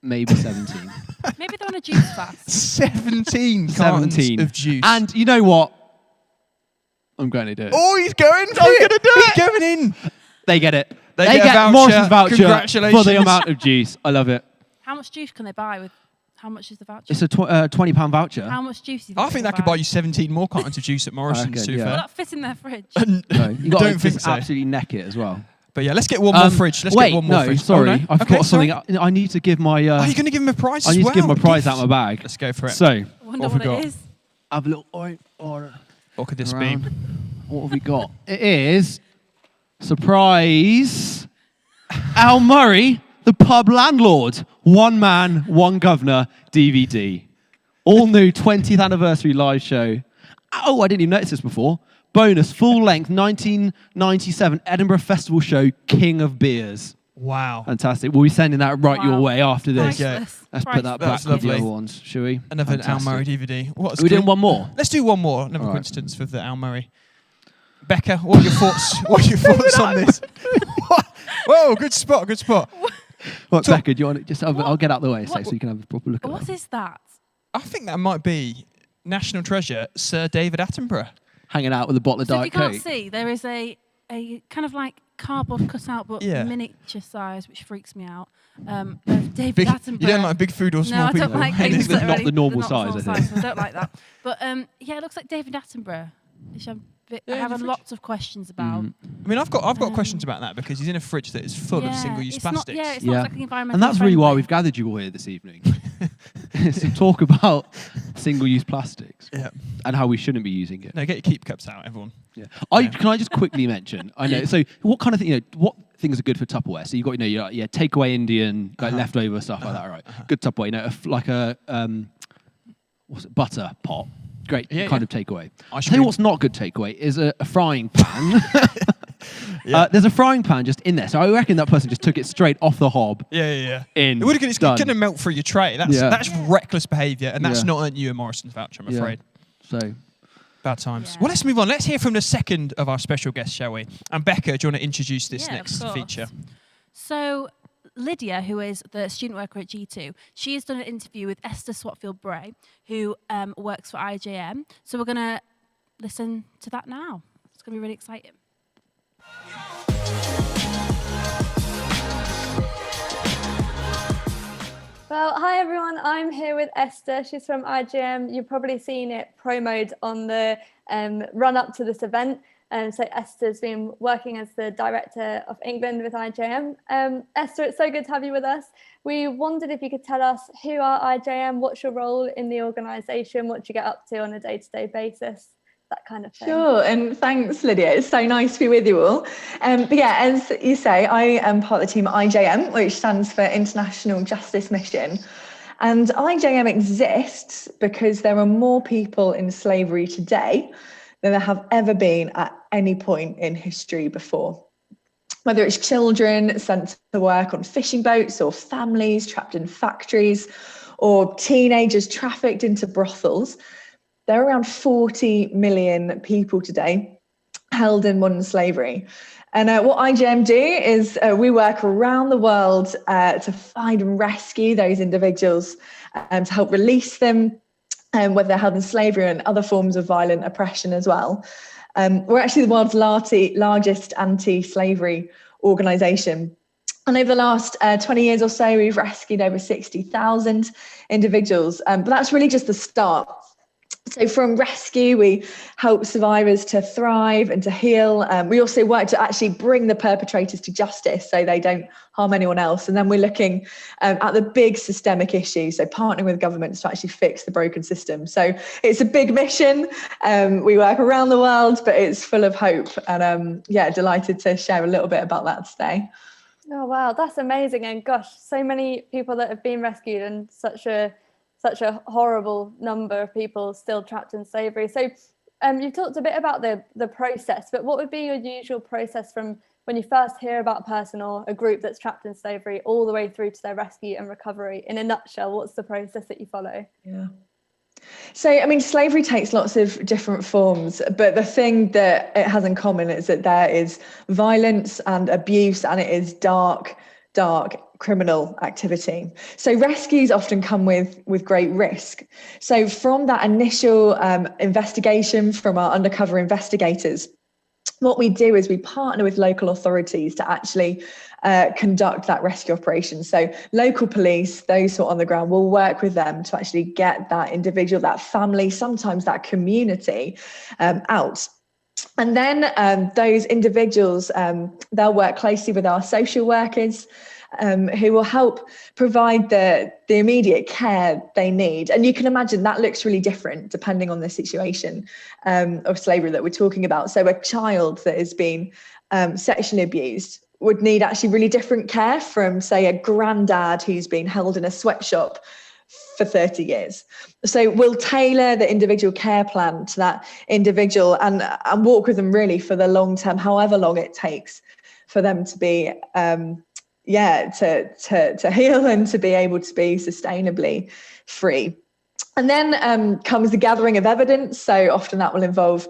maybe 17. Maybe they're on a juice fast. 17 cartons 17 of juice. And you know what? I'm going to do it. Oh, he's going. I'm going to do it. He's going in. They get it. They get a voucher. Morrison's voucher Congratulations. for the amount of juice. I love it. How much juice can they buy with? How much is the voucher? It's a £20 voucher. How much juice? I think that could buy you 17 more cartons of juice at Morrison's. reckon, To be yeah. Will fair. that fit in their fridge? No, you got Don't to think just so. absolutely neck it as well. But yeah, let's get one more fridge. Let's get one more fridge. Sorry, Oh, no? I've Okay, got sorry. something. I need to give my. Are you going to give him a prize I as need well? to give my prize Gift? out of my bag. Let's go for it. So, I wonder what have we what got? it is. have a look. What could this Around. be? What have we got? It is surprise. Al Murray, the pub landlord. One man, one governor DVD. All new 20th anniversary live show. Oh, I didn't even notice this before. Bonus, full-length 1997 Edinburgh Festival show, King of Beers. Wow. Fantastic. We'll be sending that right your way after this. Priceless. Let's put that back That's with the lovely. other ones, shall we? Another Al Fantastic. Murray DVD. Are we doing one more? Let's do one more. Another All right. coincidence with the Al Murray. Becca, what are your thoughts? What are your thoughts on this? Whoa, good spot, good spot. What, Becca, do you want to just? I'll get out of the way a sec what- so you can have a proper look at What that. is that? I think that might be national treasure Sir David Attenborough. Hanging out with a bottle of So if Diet you can't Coke. see, there is a kind of like cardboard cutout, but Yeah. miniature size, which freaks me out. Of David Big, Attenborough. you don't like big food or small No, I people? don't like Anything things that's that are not really- the normal they're not size, normal I think. so I don't like that. But yeah, it looks like David Attenborough, which I Yeah, have in the lots of questions about. I mean, I've got questions about that because he's in a fridge that is full of Yeah, single-use it's not- plastics. yeah, it's not exactly environmentally And that's really why friendly. we've gathered you all here this evening. It's to talk about single-use plastics. Yeah. And how we shouldn't be using it. No, get your keep cups out, everyone. Yeah. Can I just quickly mention? I know. So, what kind of what things are good for Tupperware? So you've got takeaway Indian, like leftover stuff like that, right? Good Tupperware. Like a what's it? Butter pot. Great kind of takeaway. I'll tell you what's not good takeaway is a frying pan. There's a frying pan just in there, so I reckon that person just took it straight off the hob. Yeah. In. It's going to melt through your tray. That's reckless behaviour, and that's Yeah. not a Ewan Morrison's voucher, I'm afraid. So. Bad times. Well, let's move on. Let's hear from the second of our special guests, shall we? And Becca, do you want to introduce this Yeah, of next course. feature? So Lydia, who is the student worker at G2, she has done an interview with Esther Swaffield-Bray, who works for IJM. So we're going to listen to that now. It's going to be really exciting. Well, hi everyone, I'm here with Esther. She's from IJM. You've probably seen it promoted on the run up to this event. So Esther's been working as the Director of England with IJM. Esther, it's so good to have you with us. We wondered if you could tell us who are IJM, what's your role in the organisation, what do you get up to on a day-to-day basis? That kind of thing. Sure, and thanks, Lydia. It's so nice to be with you all. But yeah, as you say, I am part of the team at IJM, which stands for International Justice Mission. And IJM exists because there are more people in slavery today than there have ever been at any point in history before. Whether it's children sent to work on fishing boats, or families trapped in factories, or teenagers trafficked into brothels, there are around 40 million people today held in modern slavery. And what IJM do is we work around the world to find and rescue those individuals and to help release them, whether they're held in slavery and other forms of violent oppression as well. We're actually the world's largest anti-slavery organisation. And over the last 20 years or so, we've rescued over 60,000 individuals. But that's really just the start. So from rescue, we help survivors to thrive and to heal. We also work to actually bring the perpetrators to justice so they don't harm anyone else. And then we're looking at the big systemic issues, so partnering with governments to actually fix the broken system. So it's a big mission. We work around the world, but it's full of hope. And yeah, delighted to share a little bit about that today. Oh, wow, that's amazing. And gosh, so many people that have been rescued and such a horrible number of people still trapped in slavery. So you've talked a bit about the process, but what would be your usual process from when you first hear about a person or a group that's trapped in slavery all the way through to their rescue and recovery? In a nutshell, what's the process that you follow? Yeah. So, I mean, slavery takes lots of different forms, but the thing that it has in common is that there is violence and abuse, and it is dark criminal activity. So rescues often come with great risk. So from that initial investigation from our undercover investigators, what we do is we partner with local authorities to actually conduct that rescue operation. So local police, those who are on the ground, will work with them to actually get that individual, that family, sometimes that community out. And then those individuals, they'll work closely with our social workers, who will help provide the immediate care they need. And you can imagine that looks really different depending on the situation of slavery that we're talking about. So a child that has been sexually abused would need actually really different care from, say, a granddad who's been held in a sweatshop for 30 years. So we'll tailor the individual care plan to that individual and walk with them really for the long term, however long it takes for them to be to heal and to be able to be sustainably free. And then comes the gathering of evidence. So often that will involve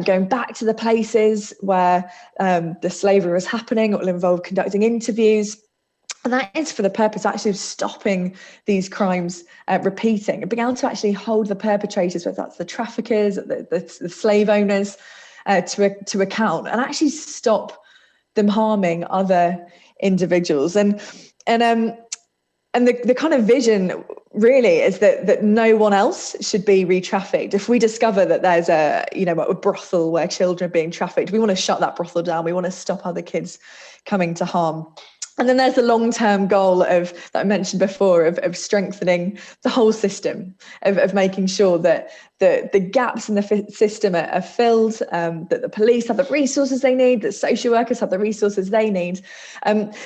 going back to the places where the slavery was happening. It will involve conducting interviews. And that is for the purpose actually of stopping these crimes repeating and being able to actually hold the perpetrators, whether that's the traffickers, the slave owners, to account and actually stop them harming other individuals. And the kind of vision really is that no one else should be re-trafficked. If we discover that there's a brothel where children are being trafficked, we want to shut that brothel down. We want to stop other kids coming to harm. And then there's the long-term goal that I mentioned before of strengthening the whole system, of making sure that the gaps in the system are filled, that the police have the resources they need, that social workers have the resources they need.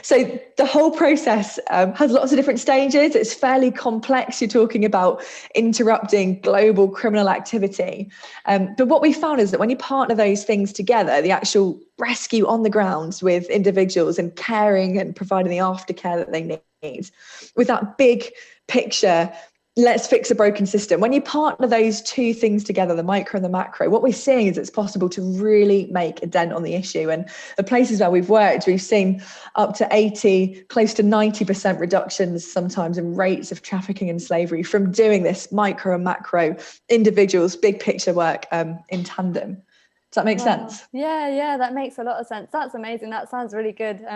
So the whole process has lots of different stages. It's fairly complex. You're talking about interrupting global criminal activity. But what we found is that when you partner those things together, the actual rescue on the ground with individuals and caring and providing the aftercare that they need, with that big picture, let's fix a broken system. When you partner those two things together, the micro and the macro, what we're seeing is it's possible to really make a dent on the issue. And the places where we've worked, we've seen up to 80, close to 90% reductions sometimes in rates of trafficking and slavery from doing this micro and macro individuals, big picture work in tandem. Does that make sense? Yeah, that makes a lot of sense. That's amazing. That sounds really good.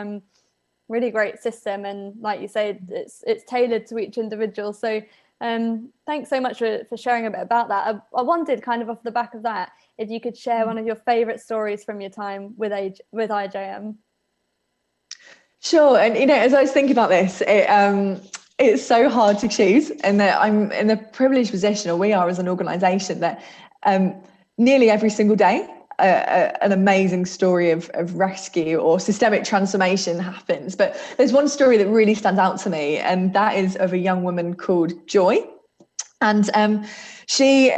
Really great system. And like you say, it's tailored to each individual. So thanks so much for sharing a bit about that. I wondered, kind of off the back of that, if you could share one of your favourite stories from your time with IJM. Sure. And as I was thinking about this, it's so hard to choose, and that I'm in the privileged position, or we are as an organisation, that nearly every single day an amazing story of rescue or systemic transformation happens. But there's one story that really stands out to me, and that is of a young woman called Joy. And she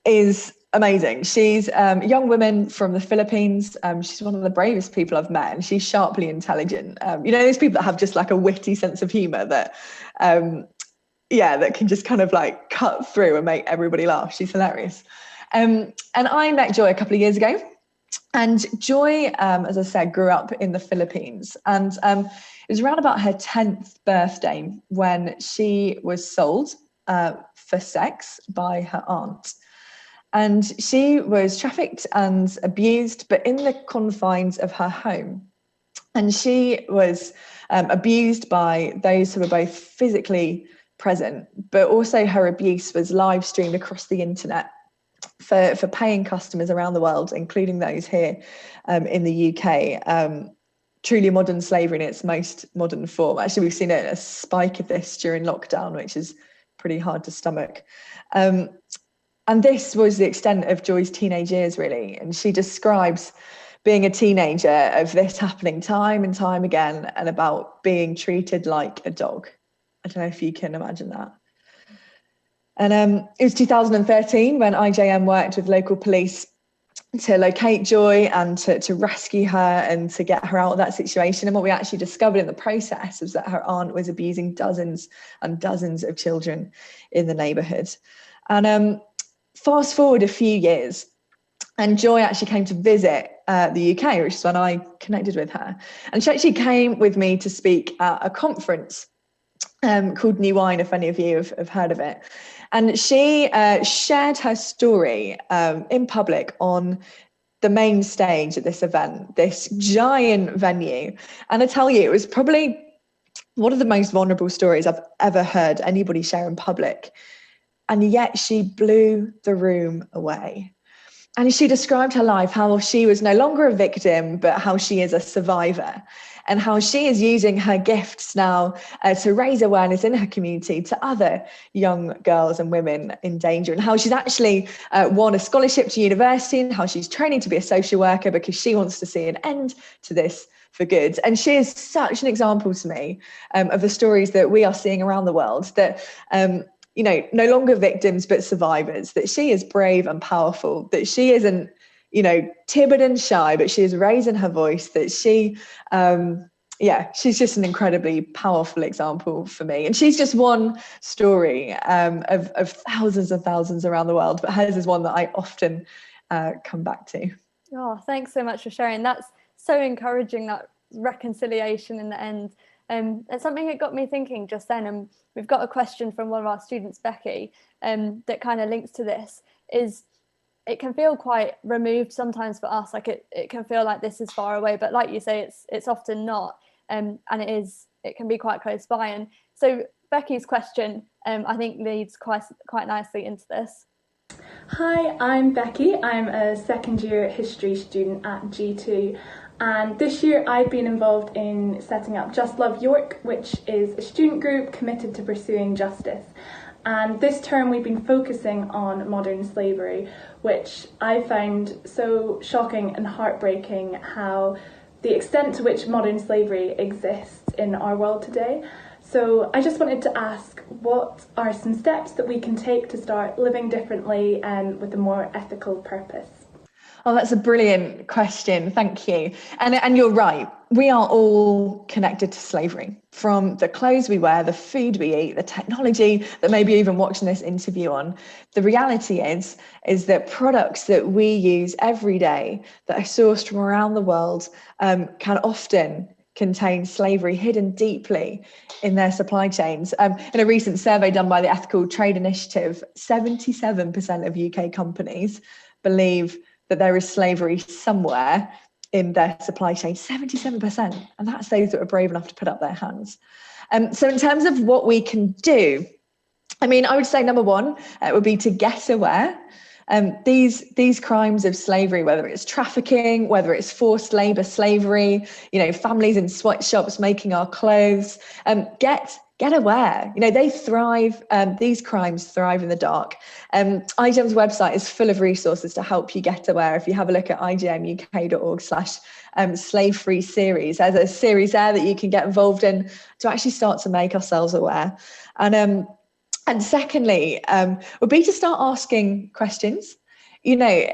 is amazing. She's a young woman from the Philippines. She's one of the bravest people I've met, and she's sharply intelligent. Those people that have just like a witty sense of humour that can just kind of like cut through and make everybody laugh. She's hilarious. And I met Joy a couple of years ago, and Joy, as I said, grew up in the Philippines, and it was around about her 10th birthday when she was sold for sex by her aunt. And she was trafficked and abused, but in the confines of her home. And she was abused by those who were both physically present, but also her abuse was live streamed across the internet for paying customers around the world, including those here in the UK. Truly modern slavery in its most modern form. Actually, we've seen a spike of this during lockdown, which is pretty hard to stomach. And this was the extent of Joy's teenage years, really. And she describes being a teenager, of this happening time and time again, and about being treated like a dog. I don't know if you can imagine that. And it was 2013 when IJM worked with local police to locate Joy and to rescue her and to get her out of that situation. And what we actually discovered in the process was that her aunt was abusing dozens and dozens of children in the neighbourhood. And fast forward a few years, and Joy actually came to visit the UK, which is when I connected with her. And she actually came with me to speak at a conference called New Wine, if any of you have heard of it. And she shared her story in public on the main stage at this event, this giant venue. And I tell you, it was probably one of the most vulnerable stories I've ever heard anybody share in public. And yet she blew the room away. And she described her life, how she was no longer a victim, but how she is a survivor, and how she is using her gifts now to raise awareness in her community to other young girls and women in danger, and how she's actually won a scholarship to university, and how she's training to be a social worker because she wants to see an end to this for good. And she is such an example to me of the stories that we are seeing around the world, that no longer victims, but survivors, that she is brave and powerful, that she isn't, timid and shy, but she is raising her voice, that she, she's just an incredibly powerful example for me. And she's just one story of thousands around the world, but hers is one that I often come back to. Oh, thanks so much for sharing. That's so encouraging, that reconciliation in the end. It's something that got me thinking just then, and we've got a question from one of our students, Becky, that kind of links to this. Is it can feel quite removed sometimes for us, like it can feel like this is far away, but like you say, it's often not, and it can be quite close by. And so Becky's question, I think, leads quite nicely into this. Hi, I'm Becky. I'm a second year history student at G2. And this year I've been involved in setting up Just Love York, which is a student group committed to pursuing justice. And this term we've been focusing on modern slavery, which I found so shocking and heartbreaking, how the extent to which modern slavery exists in our world today. So I just wanted to ask, what are some steps that we can take to start living differently and with a more ethical purpose? Oh, that's a brilliant question. Thank you. And you're right. We are all connected to slavery, from the clothes we wear, the food we eat, the technology that maybe even watching this interview on. The reality is that products that we use every day that are sourced from around the world can often contain slavery hidden deeply in their supply chains. In a recent survey done by the Ethical Trade Initiative, 77% of UK companies believe that there is slavery somewhere in their supply chain, 77%. And that's those that are brave enough to put up their hands. So in terms of what we can do, I would say number one would be to get aware. These crimes of slavery, whether it's trafficking, whether it's forced labour slavery, families in sweatshops making our clothes, get aware. They thrive. These crimes thrive in the dark. IGEM's website is full of resources to help you get aware. If you have a look at igmuk.org/slave-free series, there's a series there that you can get involved in to actually start to make ourselves aware. And secondly, would be to start asking questions. When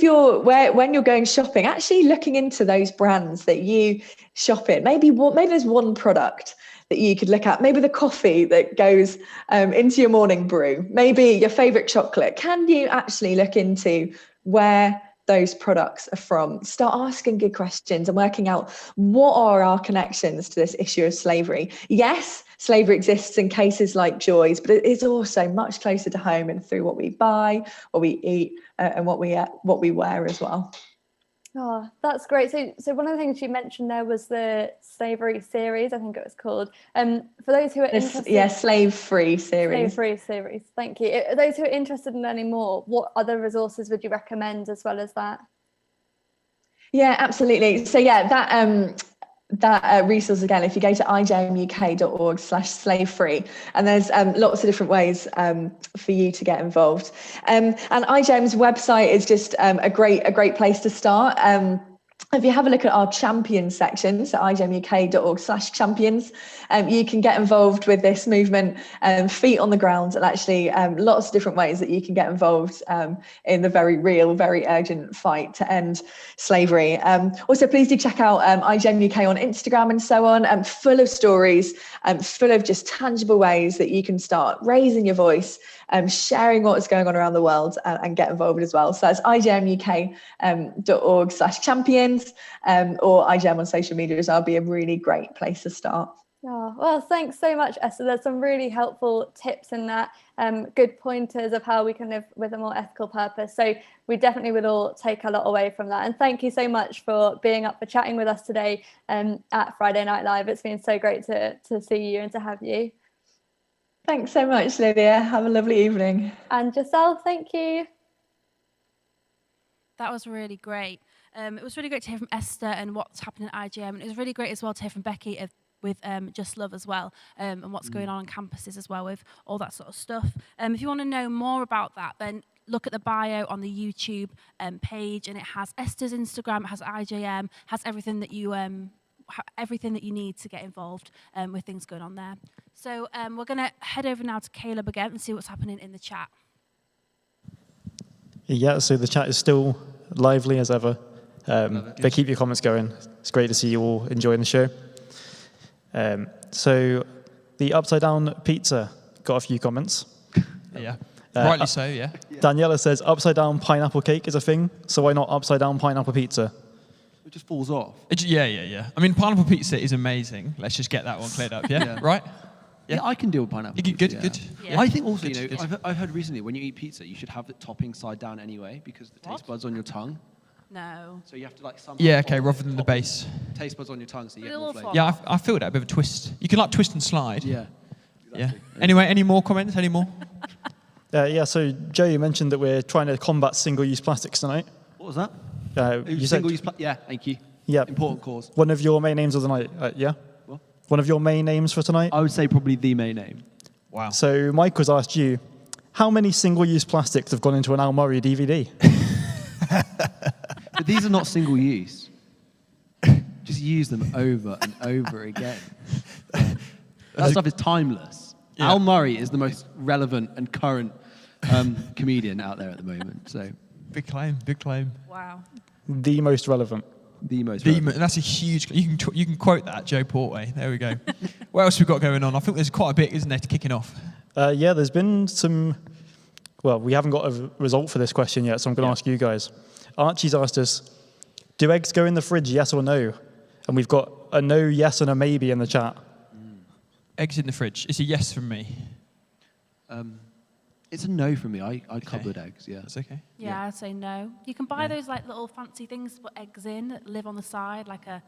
you're going shopping, actually looking into those brands that you shop in. Maybe there's one product that you could look at. Maybe the coffee that goes into your morning brew. Maybe your favorite chocolate. Can you actually look into where those products are from? Start asking good questions and working out, what are our connections to this issue of slavery? Yes, slavery exists in cases like Joy's, but it is also much closer to home and through what we buy, what we eat, and what we wear as well. Oh, that's great. So one of the things you mentioned there was the slavery series, I think it was called. For those who are interested... Yeah, slave-free series. Slave-free series, thank you. Those who are interested in learning more, what other resources would you recommend as well as that? Yeah, absolutely. So yeah, that resource, again, if you go to igmuk.org/slave-free, and there's lots of different ways for you to get involved. And IGEM's website is just a great place to start. If you have a look at our champions section, so igmuk.org/champions, you can get involved with this movement, feet on the ground, and actually lots of different ways that you can get involved in the very real, very urgent fight to end slavery. Also, please do check out IGEM UK on Instagram and so on, full of stories, full of just tangible ways that you can start raising your voice, sharing what is going on around the world, and get involved as well. So that's igmuk.org/champions, or IGEM on social media as well. Be a really great place to start. Oh, well, thanks so much, Esther. There's some really helpful tips in that, good pointers of how we can live with a more ethical purpose. So we definitely will all take a lot away from that. And thank you so much for being up for chatting with us today at Friday Night Live. It's been so great to see you and to have you. Thanks so much, Lydia. Have a lovely evening. And yourself, thank you. That was really great. It was really great to hear from Esther and what's happening at IGM. And it was really great as well to hear from Becky with Just Love as well, and what's going on campuses as well with all that sort of stuff. If you want to know more about that, then look at the bio on the YouTube page, and it has Esther's Instagram, it has IJM, has everything that you need to get involved with things going on there. So we're going to head over now to Caleb again and see what's happening in the chat. Yeah, so the chat is still lively as ever. But keep your comments going. It's great to see you all enjoying the show. So the upside down pizza got a few comments. Yeah, rightly so, yeah. Daniela says upside down pineapple cake is a thing, so why not upside down pineapple pizza? It just falls off. Yeah. I mean, pineapple pizza is amazing. Let's just get that one cleared up, yeah? Right? Yeah, I can deal with pineapple. Good. Yeah. I think also, I've heard recently when you eat pizza, you should have the topping side down anyway because the taste buds on your tongue. No. So you have to somehow... Yeah, okay, rather than the base. Taste buds on your tongue so you get more flavour. Yeah, I feel that a bit of a twist. You can twist and slide. Yeah. Exactly. Yeah. Anyway, any more comments? Any more? So Joe, you mentioned that we're trying to combat single-use plastics tonight. What was that? You said single-use yeah, thank you. Yeah. Important cause. One of your main names of the night, yeah? What? One of your main names for tonight? I would say probably the main name. Wow. So Mike was asked you, how many single-use plastics have gone into an Al Murray DVD? But these are not single-use. Just use them over and over again. That stuff is timeless. Yeah. Al Murray is the most relevant and current comedian out there at the moment. So big claim. Wow. The most relevant. That's a huge. You can quote that, Joe Portway. There we go. What else we've got going on? I think there's quite a bit, isn't there, to kicking off? Yeah, there's been some. Well, we haven't got a result for this question yet, so I'm going to ask you guys. Archie's asked us, do eggs go in the fridge, yes or no? And we've got a no, yes, and a maybe in the chat. Eggs in the fridge. It's a yes from me. It's a no from me. I cupboard eggs, yeah. That's okay. Yeah, I'd say no. You can buy those little fancy things to put eggs in that live on the side, like a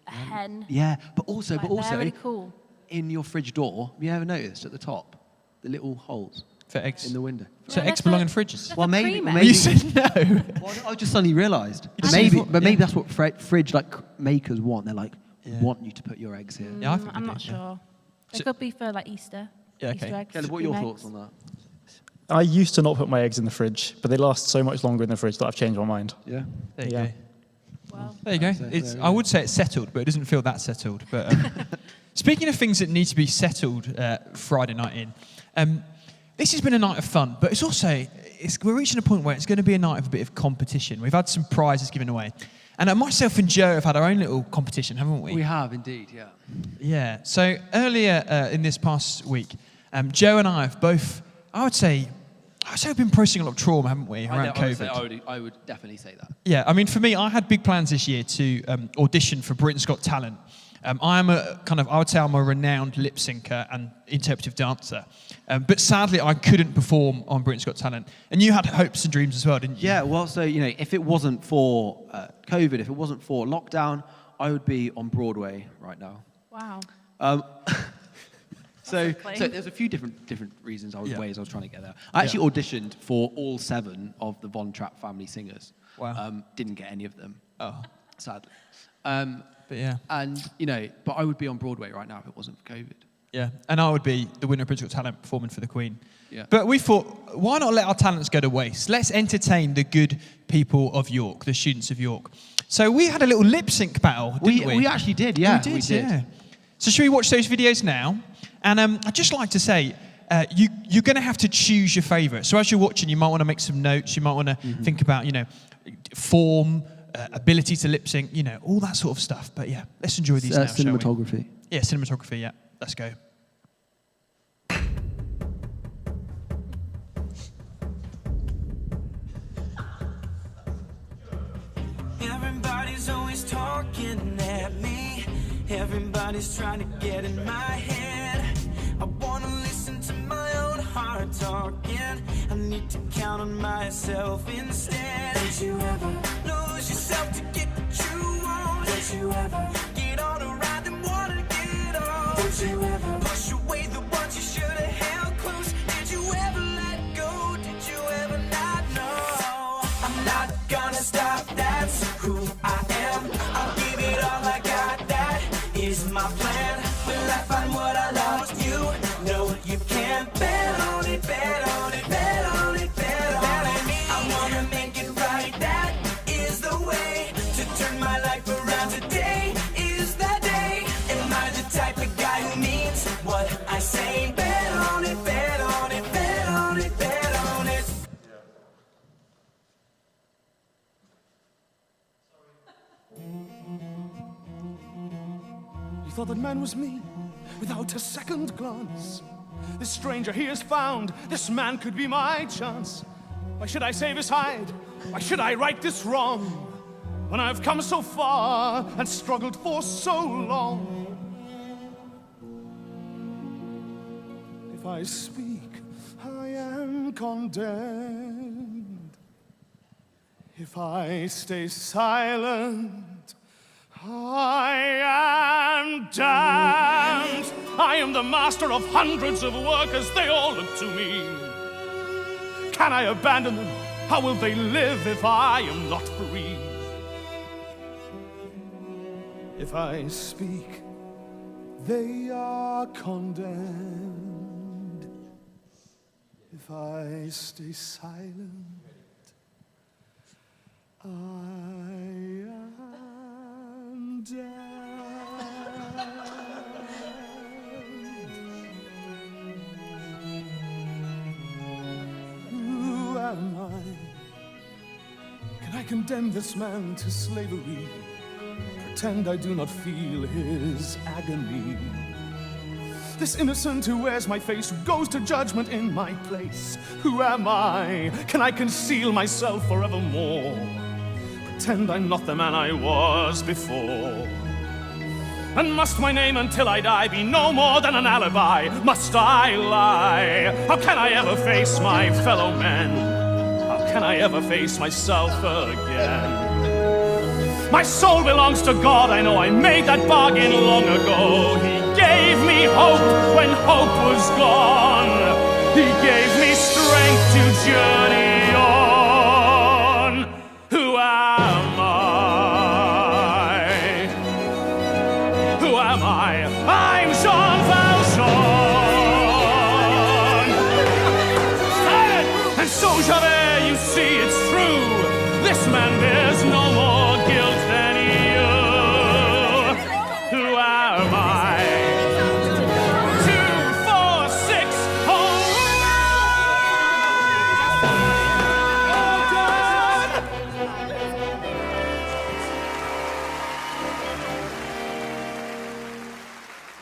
hen. Yeah, but also, they're really cool. In your fridge door, have you ever noticed at the top, the little holes for eggs in the window? So eggs belong in fridges. Well, maybe you said no. Well, I just suddenly realised. Maybe that's what fridge makers want. They're want you to put your eggs here. Yeah, I think I'm not sure. It could be for Easter. Yeah, okay. Easter eggs. Caleb, what are your thoughts on that? I used to not put my eggs in the fridge, but they last so much longer in the fridge that I've changed my mind. Yeah. There you go. Well, there you go. I would say it's settled, but it doesn't feel that settled. But speaking of things that need to be settled Friday night in, this has been a night of fun, but it's also, we're reaching a point where it's going to be a night of a bit of competition. We've had some prizes given away. And myself and Joe have had our own little competition, haven't we? We have, indeed, yeah. Yeah. So earlier in this past week, Joe and I have both, I would say we've been processing a lot of trauma, haven't we, around COVID? I would definitely say that. Yeah, I mean, for me, I had big plans this year to audition for Britain's Got Talent. I would say I'm a renowned lip syncer and interpretive dancer. But sadly, I couldn't perform on Britain's Got Talent. And you had hopes and dreams as well, didn't you? Yeah, well, so, if it wasn't for COVID, if it wasn't for lockdown, I would be on Broadway right now. Wow. So there's a few different reasons, ways I was trying to get there. I actually auditioned for all 7 of the Von Trapp family singers. Wow. Didn't get any of them. Oh. Sadly. But yeah. And, but I would be on Broadway right now if it wasn't for COVID. Yeah, and I would be the winner of Britain's Got Talent performing for the Queen. Yeah. But we thought, why not let our talents go to waste? Let's entertain the good people of York, the students of York. So we had a little lip sync battle, didn't we? We actually did, yeah. We did. Yeah. So should we watch those videos now? And I'd just like to say, you're going to have to choose your favourite. So as you're watching, you might want to make some notes. You might want to think about, form, ability to lip sync, all that sort of stuff. But yeah, let's enjoy these now, cinematography. Shall we? Yeah, cinematography, yeah. Let's go. Everybody's always talking at me. Everybody's trying to get in my head. I wanna listen to my own heart talking. I need to count on myself instead. Don't you ever lose yourself to get what you want? Don't you ever get on a ride and wanna get on? Don't you ever push away the ones you should have held close? Did you ever let go? Did you ever not know? I'm not gonna stop. thought that man was me without a second glance. This stranger he is found, this man could be my chance. Why should I save his hide? Why should I right this wrong? When I've come so far and struggled for so long. If I speak, I am condemned. If I stay silent, I am damned. I am the master of hundreds of workers, they all look to me. Can I abandon them? How will they live if I am not free? If I speak, they are condemned. If I stay silent, I am damned. Who am I? Can I condemn this man to slavery? Pretend I do not feel his agony. This innocent who wears my face, who goes to judgment in my place. Who am I? Can I conceal myself forevermore? Pretend I'm not the man I was before. And must my name until I die be no more than an alibi? Must I lie? How can I ever face my fellow men? How can I ever face myself again? My soul belongs to God, I know I made that bargain long ago. He gave me hope when hope was gone. He gave me strength to journey on. Who am I? Who am I? I'm Jean Valjean. Silent! And so Javert, you see it's true. This man bears no more guilt than you. Who am I? 2, 4, 6,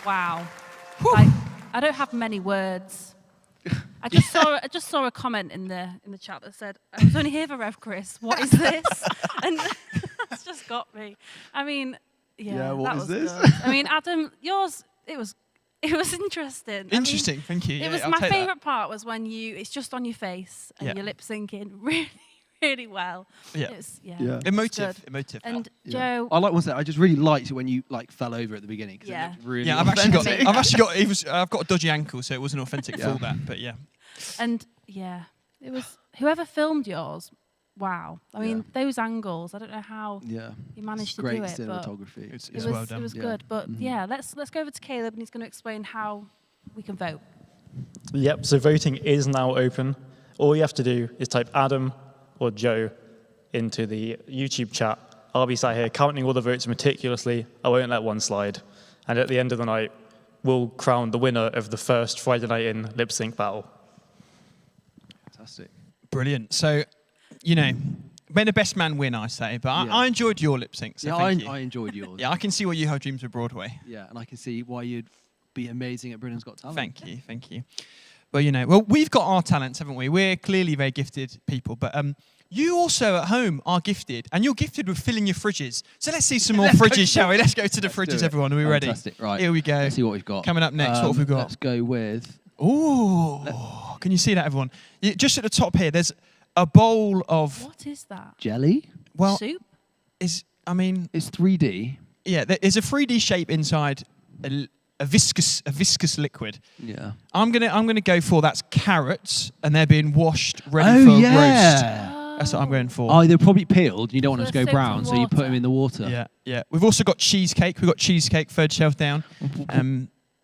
Wow. I don't have many words. I just saw a comment in the chat that said, "I was only here for Rev Chris. What is this?" And that's just got me. I mean, what is this? Good. I mean, Adam, yours it was interesting. Interesting, thank you. It was my favourite part was when it's just on your face and you're lip syncing really, really well. Yeah. It's, Emotive. And Joe, I like one thing. I just really liked it when you fell over at the beginning. Yeah. It looked really I've authentic. got a dodgy ankle, so it wasn't authentic for that. But yeah. And it was whoever filmed yours. Wow, I mean those angles. I don't know how you managed to do it. Great cinematography. It's well done. It was good, but let's go over to Caleb, and he's going to explain how we can vote. Yep, so voting is now open. All you have to do is type Adam or Joe into the YouTube chat. I'll be sat here counting all the votes meticulously. I won't let one slide. And at the end of the night, we'll crown the winner of the first Friday Night In lip sync battle. Fantastic. Brilliant. So, may the best man win, I say. But I enjoyed your lip sync. So I enjoyed yours. Yeah, I can see why you have dreams of Broadway. Yeah, and I can see why you'd be amazing at Britain's Got Talent. Thank you. Well, we've got our talents, haven't we? We're clearly very gifted people, but you also at home are gifted, and you're gifted with filling your fridges. So let's see some more fridges, shall we? Let's go to the fridges, everyone. Are we ready? Fantastic. Right. Here we go. Let's see what we've got. Coming up next, what have we got? Let's go with... Ooh. Can you see that, everyone? Just at the top here, there's a bowl of... What is that? Jelly? Well, soup? It's 3D. Yeah, there's a 3D shape inside a viscous liquid. Yeah. I'm gonna go for that's carrots, and they're being washed, ready for roast. That's what I'm going for. Oh, they're probably peeled. You don't want them to So go brown, so you put them in the water. Yeah. We've also got cheesecake. We've got cheesecake, third shelf down.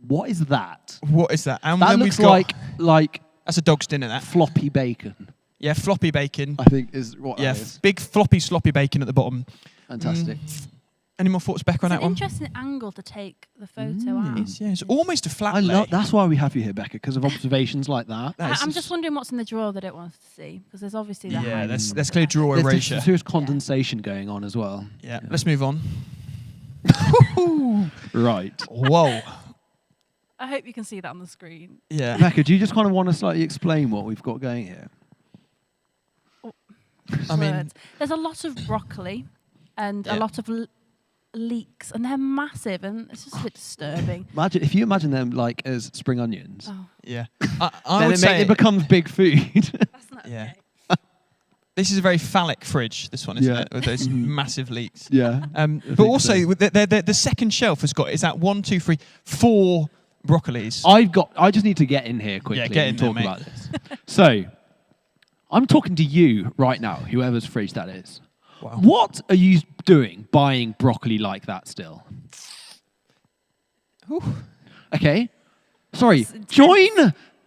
What is that? What is that? And that then looks we've got, like that's a dog's dinner. That floppy bacon. Yeah, floppy bacon. I think is what. Yeah, that is. big floppy sloppy bacon at the bottom. Fantastic. Any more thoughts, Becca, on that one? It's an interesting angle to take the photo out. It's almost a flat lay. That's why we have you here, Becca, because of observations like that. I'm just wondering what's in the drawer that it wants to see, because there's obviously that. Yeah, there's clear drawer erasure. There's serious condensation going on as well. Yeah, let's move on. Right. Whoa. I hope you can see that on the screen. Yeah. Becca, do you just kind of want to slightly explain what we've got going here? I mean, Words. There's a lot of broccoli and a Yeah. lot of leeks, and they're massive, and it's just a bit disturbing. If you imagine them like as spring onions, Oh. Yeah. I then would say it becomes big food. That's not Yeah. This is a very phallic fridge, this one, isn't Yeah. it? With those massive leeks. Yeah. I But think also, so. with the second shelf has got, is that 1, 2, 3, 4 broccolis. I just need to get in here quickly Yeah, get in and there, talk mate. about this. So, I'm talking to you right now, whoever's fridge that is. Wow. What are you doing buying broccoli like that still? Ooh. Okay. Sorry. Join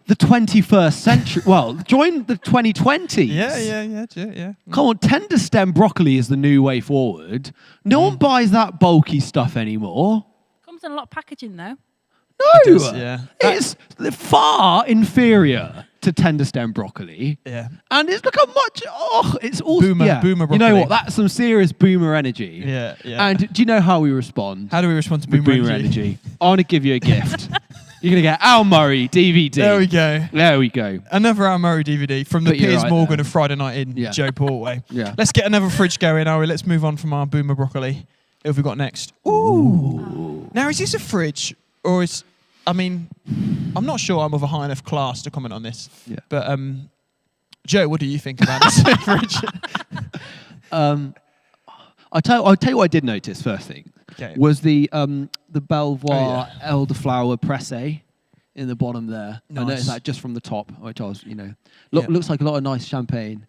the 21st century. Well, join the 2020s. Yeah. Come on, tender stem broccoli is the new way forward. No one buys that bulky stuff anymore. Comes in a lot of packaging though. No, does, yeah. It's far inferior to tender stem broccoli. Yeah. And it's become much. Oh, it's all Boomer You know broccoli. what? That's some serious boomer energy. Yeah, yeah. And do you know how we respond? How do we respond to With boomer energy? I want to give you a gift. You're gonna get Al Murray DVD. There we go. There we go. Another Al Murray DVD from the But you're Piers right Morgan there. of Friday Night In, Yeah. Joe Portway. Yeah. Let's get another fridge going, are we? Let's move on from our boomer broccoli. Who have we got next? Ooh. Now, is this a fridge or is... I mean, I'm not sure I'm of a high enough class to comment on this. Yeah. But, Joe, what do you think about this fridge? I'll tell you what I did notice first thing. Okay. Was the Belvoir elderflower presse in the bottom there. I Nice. noticed that just from the top, which I was, looks like a lot of nice champagne,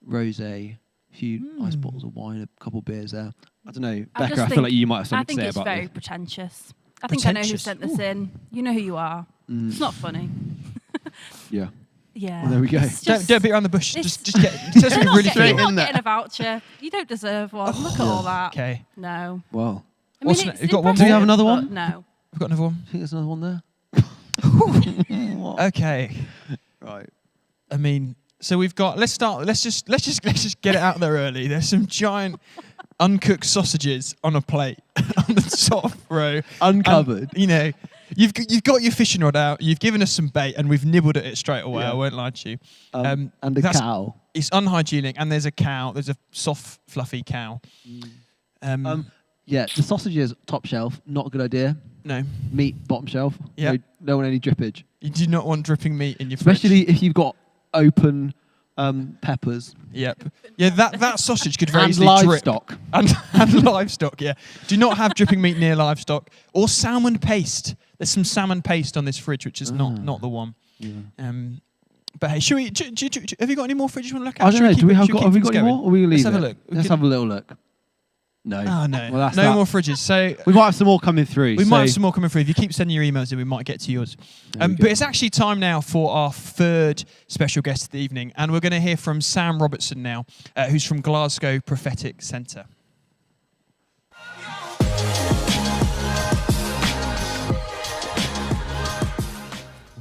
rosé, a few nice bottles of wine, a couple of beers there. I don't know, Becca, I feel like you might have something to say about I think it's very this. pretentious. I think I know who Pretentious. sent this in. You know who you are. It's not funny. Yeah. Yeah. Well, there we go. It's Don't just- beat around the bush. it's- Just get say You're something not really getting- clear. You're not getting a voucher. You don't deserve one. Look at all that. Okay. No. Wow. I mean, What's it's you've got one Do you have more? another but one? No. We've got another one. I think there's another one there. Okay. Right. I mean, so we've got. Let's just get it out there early. There's some giant uncooked sausages on a plate on the top row, Uncovered. And, you've got your fishing rod out. You've given us some bait, and we've nibbled at it straight away. Yeah. I won't lie to you. And a that's- cow. It's unhygienic, and there's a cow. There's a soft, fluffy cow. Yeah, the sausages top shelf, not a good idea. No. Meat bottom shelf. Yeah. No, don't want any drippage. You do not want dripping meat in your fridge. Especially if you've got open peppers. Yep. Yeah, that sausage could very And easily livestock. drip. And livestock, yeah. Do not have dripping meat near livestock. Or salmon paste. There's some salmon paste on this fridge, which is not the one. Yeah. But hey, should we? Have you got any more fridges you want to look at? I don't know. Should have we keep got things any going? more? Or we leave Let's have a it? look. Let's have a little look. No. Oh, no. Well, that's no that. more fridges. So We might have some more coming through. we might have some more coming through. If you keep sending your emails in, we might get to yours. But it's actually time now for our third special guest of the evening. And we're going to hear from Sam Robertson now, who's from Glasgow Prophetic Centre.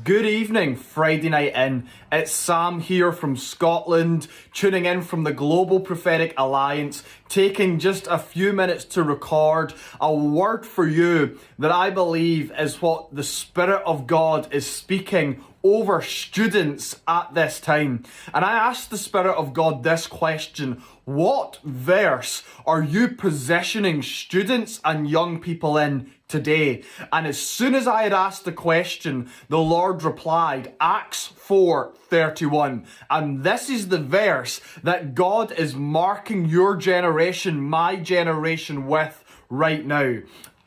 Good evening, Friday Night In. It's Sam here from Scotland, tuning in from the Global Prophetic Alliance, taking just a few minutes to record a word for you that I believe is what the Spirit of God is speaking over students at this time. And I asked the Spirit of God this question: what verse are you positioning students and young people in today? And as soon as I had asked the question, the Lord replied, Acts 4:31. And this is the verse that God is marking your generation, my generation, with right now.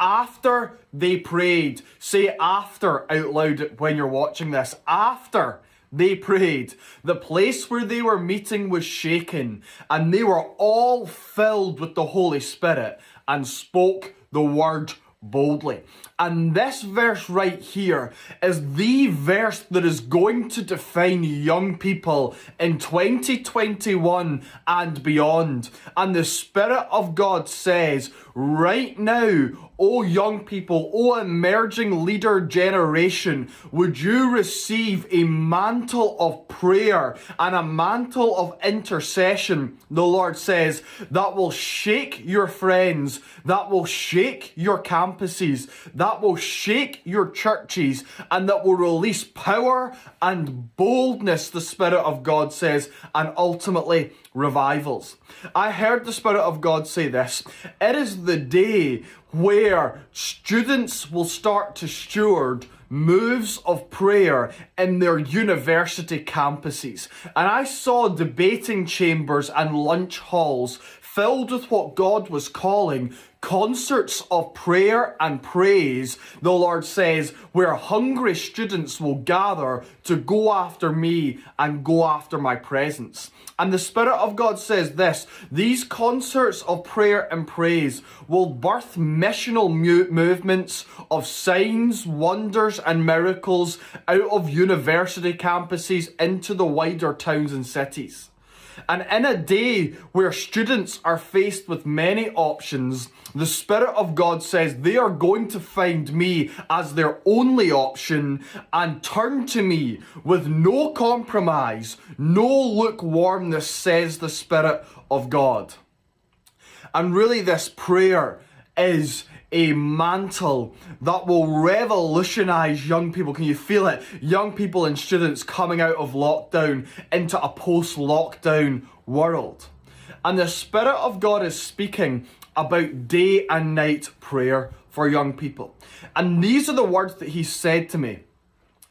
After they prayed, say after out loud when you're watching this, after they prayed, the place where they were meeting was shaken, and they were all filled with the Holy Spirit and spoke the word boldly. And this verse right here is the verse that is going to define young people in 2021 and beyond. And the Spirit of God says, right now, oh young people, oh emerging leader generation, would you receive a mantle of prayer and a mantle of intercession, the Lord says, that will shake your friends, that will shake your campuses, that will shake your churches, and that will release power and boldness, the Spirit of God says, and ultimately revivals. I heard the Spirit of God say this: it is the day where students will start to steward moves of prayer in their university campuses. And I saw debating chambers and lunch halls filled with what God was calling concerts of prayer and praise, the Lord says, where hungry students will gather to go after me and go after my presence. And the Spirit of God says this: these concerts of prayer and praise will birth missional movements of signs, wonders and miracles out of university campuses into the wider towns and cities. And in a day where students are faced with many options, the Spirit of God says they are going to find me as their only option and turn to me with no compromise, no lukewarmness, says the Spirit of God. And really, this prayer is a mantle that will revolutionize young people. Can you feel it? Young people and students coming out of lockdown into a post-lockdown world. And the Spirit of God is speaking about day and night prayer for young people. And these are the words that he said to me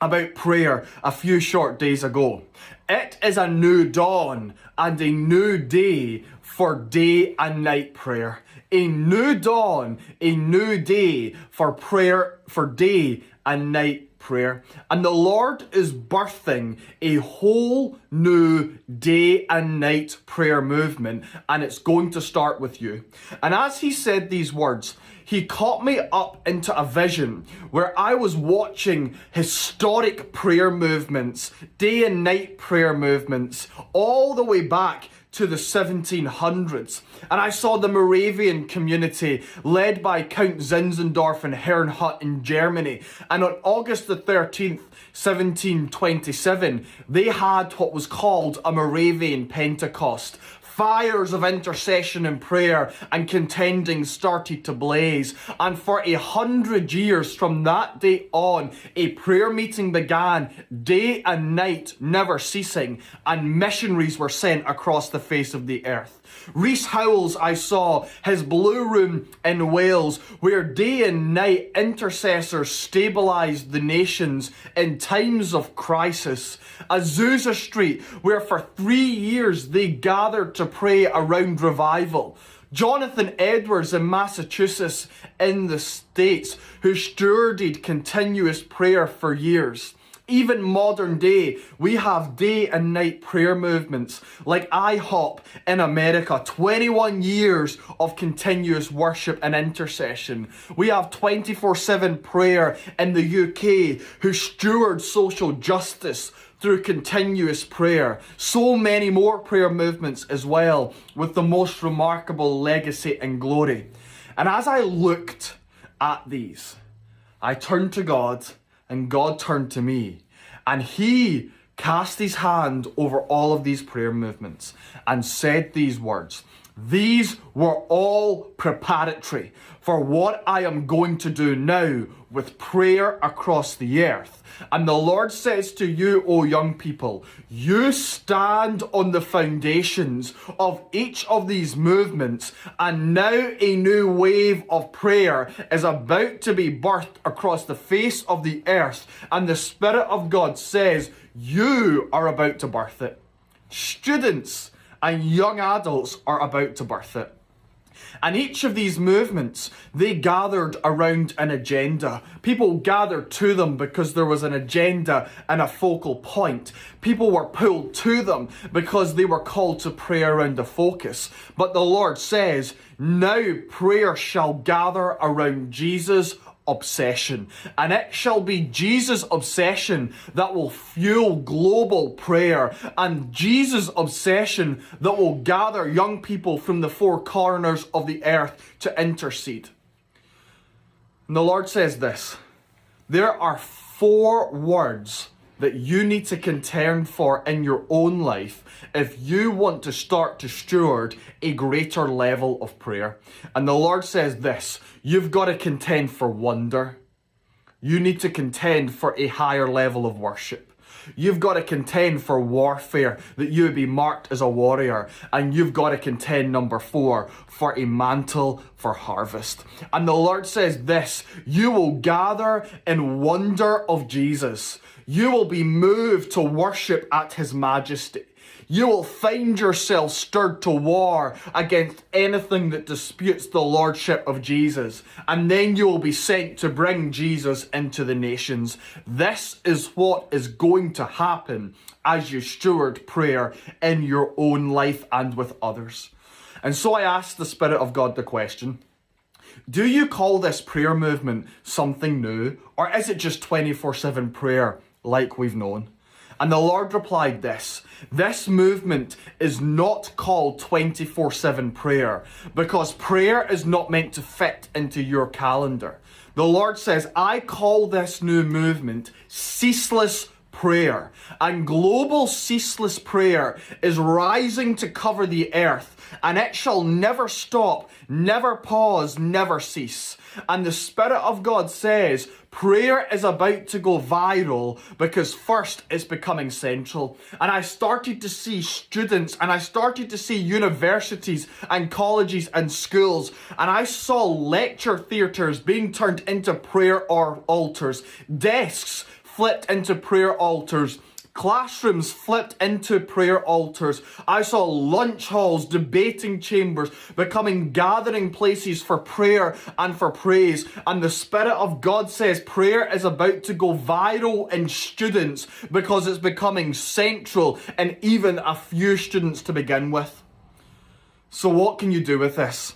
about prayer a few short days ago. It is a new dawn and a new day for day and night prayer. A new dawn, a new day for prayer, for day and night prayer. And the Lord is birthing a whole new day and night prayer movement, and it's going to start with you. And as he said these words, he caught me up into a vision where I was watching historic prayer movements, day and night prayer movements, all the way back to the 1700s. And I saw the Moravian community led by Count Zinzendorf and Herrnhut in Germany. And on August the 13th, 1727, they had what was called a Moravian Pentecost. Fires of intercession and prayer and contending started to blaze. And for 100 years from that day on, a prayer meeting began day and night, never ceasing, and missionaries were sent across the face of the earth. Rhys Howells, I saw his Blue Room in Wales, where day and night intercessors stabilised the nations in times of crisis. Azusa Street, where for 3 years they gathered to pray around revival. Jonathan Edwards in Massachusetts in the States, who stewarded continuous prayer for years. Even modern day, we have day and night prayer movements like IHOP in America, 21 years of continuous worship and intercession. We have 24/7 prayer in the UK, who steward social justice through continuous prayer. So many more prayer movements as well, with the most remarkable legacy and glory. And as I looked at these, I turned to God and God turned to me, and he cast his hand over all of these prayer movements and said these words: these were all preparatory for what I am going to do now with prayer across the earth. And the Lord says to you, O young people, you stand on the foundations of each of these movements, and now a new wave of prayer is about to be birthed across the face of the earth. And the Spirit of God says, you are about to birth it. Students and young adults are about to birth it. And each of these movements, they gathered around an agenda. People gathered to them because there was an agenda and a focal point. People were pulled to them because they were called to pray around a focus. But the Lord says, now prayer shall gather around Jesus' obsession, and it shall be Jesus' obsession that will fuel global prayer, and Jesus' obsession that will gather young people from the four corners of the earth to intercede. And the Lord says this: there are 4 words that you need to contend for in your own life if you want to start to steward a greater level of prayer. And the Lord says this: you've got to contend for wonder. You need to contend for a higher level of worship. You've got to contend for warfare, that you would be marked as a warrior. And you've got to contend, number 4, for a mantle for harvest. And the Lord says this: you will gather in wonder of Jesus. You will be moved to worship at his majesty. You will find yourself stirred to war against anything that disputes the lordship of Jesus. And then you will be sent to bring Jesus into the nations. This is what is going to happen as you steward prayer in your own life and with others. And so I asked the Spirit of God the question: do you call this prayer movement something new, or is it just 24/7 prayer like we've known? And the Lord replied this: this movement is not called 24/7 prayer because prayer is not meant to fit into your calendar. The Lord says, I call this new movement ceaseless prayer. And global ceaseless prayer is rising to cover the earth, and it shall never stop, never pause, never cease. And the Spirit of God says prayer is about to go viral because first it's becoming central. And I started to see students, and I started to see universities and colleges and schools, and I saw lecture theatres being turned into prayer altars, desks flipped into prayer altars, classrooms flipped into prayer altars. I saw lunch halls, debating chambers becoming gathering places for prayer and for praise. And the Spirit of God says prayer is about to go viral in students because it's becoming central in even a few students to begin with. So what can you do with this?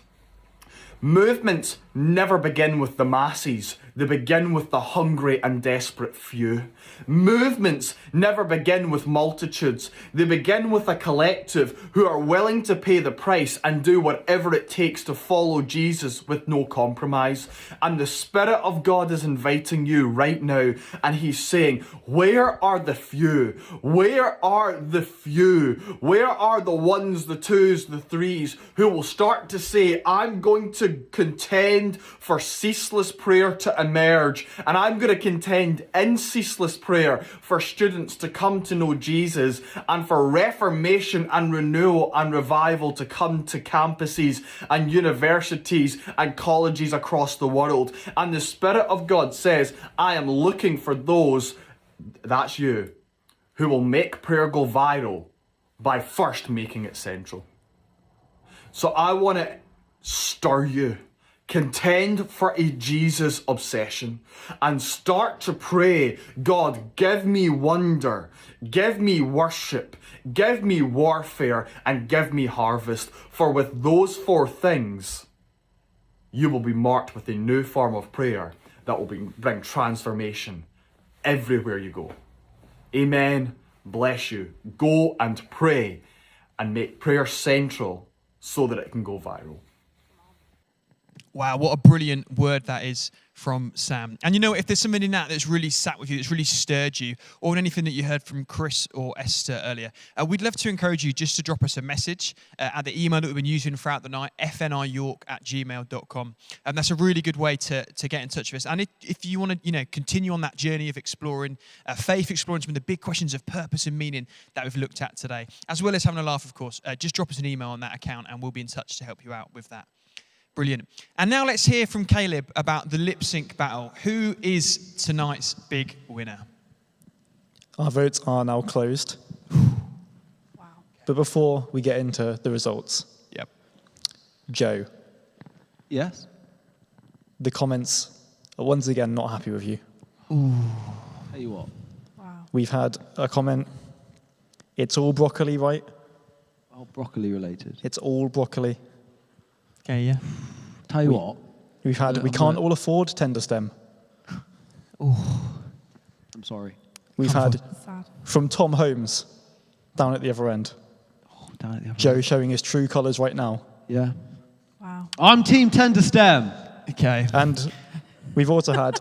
Movements never begin with the masses. They begin with the hungry and desperate few. Movements never begin with multitudes. They begin with a collective who are willing to pay the price and do whatever it takes to follow Jesus with no compromise. And the Spirit of God is inviting you right now, and he's saying, where are the few? Where are the few? Where are the ones, the twos, the threes who will start to say, I'm going to contend for ceaseless prayer to emerge, and I'm going to contend in ceaseless prayer for students to come to know Jesus, and for reformation and renewal and revival to come to campuses and universities and colleges across the world. And the Spirit of God says, I am looking for those, that's you, who will make prayer go viral by first making it central. So I want to stir you. Contend for a Jesus obsession and start to pray, God, give me wonder, give me worship, give me warfare, and give me harvest. For with those 4 things, you will be marked with a new form of prayer that will bring transformation everywhere you go. Amen. Bless you. Go and pray and make prayer central so that it can go viral. Wow, what a brilliant word that is from Sam. And you know, if there's something in that that's really sat with you, that's really stirred you, or anything that you heard from Chris or Esther earlier, we'd love to encourage you just to drop us a message at the email that we've been using throughout the night, fniyork@gmail.com. And that's a really good way to get in touch with us. And if you want to, continue on that journey of exploring faith, exploring some of the big questions of purpose and meaning that we've looked at today, as well as having a laugh, of course, just drop us an email on that account and we'll be in touch to help you out with that. Brilliant. And now let's hear from Caleb about the lip sync battle. Who is tonight's big winner? Our votes are now closed. Wow. But before we get into the results, Joe. Yes? The comments are once again not happy with you. Ooh. Tell you what. Wow. We've had a comment, it's all broccoli, right? Oh, broccoli related. It's all broccoli. Okay, yeah. Tell you what. We can't all afford tender stem. Oh, I'm sorry. We've had from Tom Holmes down at the other end. Oh, down at the other Joe end. showing his true colours right now. Yeah. Wow. I'm team tender stem. Okay. And We've also had.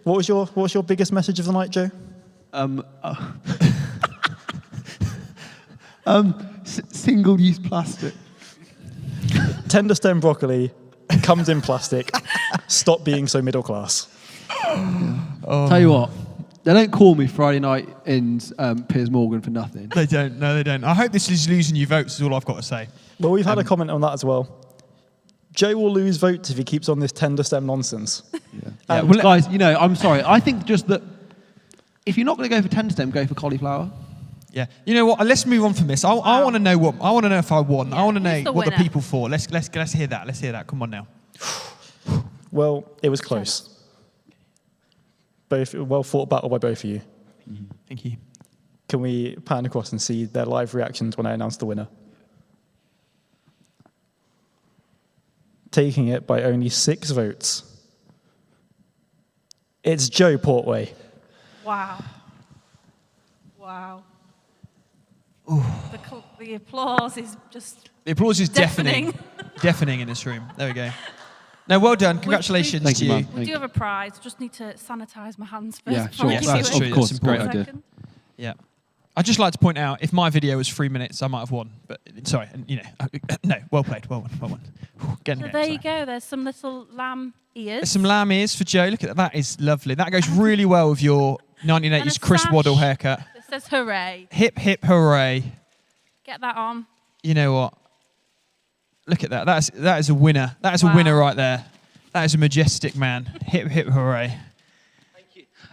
What was your biggest message of the night, Joe? Single-use plastic. Tender stem broccoli comes in plastic. Stop being so middle class. Tell you what, they don't call me Friday night in Piers Morgan for nothing. They don't. No, they don't. I hope this is losing you votes. Is all I've got to say. Well, we've had a comment on that as well. Joe will lose votes if he keeps on this tender stem nonsense. Yeah, well, guys, I'm sorry. I think just that if you're not going to go for tender stem, go for cauliflower. Yeah. You know what? Let's move on from this. I want to know what. I want to know if I won. I want to know what the people thought. Let's hear that. Let's hear that. Come on now. Well, it was close. Both well fought battle by both of you. Thank you. Can we pan across and see their live reactions when I announce the winner? Taking it by only 6 votes. It's Joe Portway. Wow. Wow. The applause is just. The applause is deafening. Deafening in this room. There we go. No, well done. Congratulations to you. We do have a prize. Just need to sanitize my hands first. Yeah, before sure. I give That's, you it. of course, That's great important. idea. Yeah. I'd just like to point out, if my video was 3 minutes, I might have won. But sorry, no, well played, well won. So there you go. There's some little lamb ears. There's some lamb ears for Joe. Look at that. That is lovely. That goes really well with your 1980s Chris sash. Waddle haircut. It says hooray. Hip, hip, hooray. Get that on. You know what? Look at that. That is a winner. That is a winner right there. That is a majestic man. Hip, hip, hooray.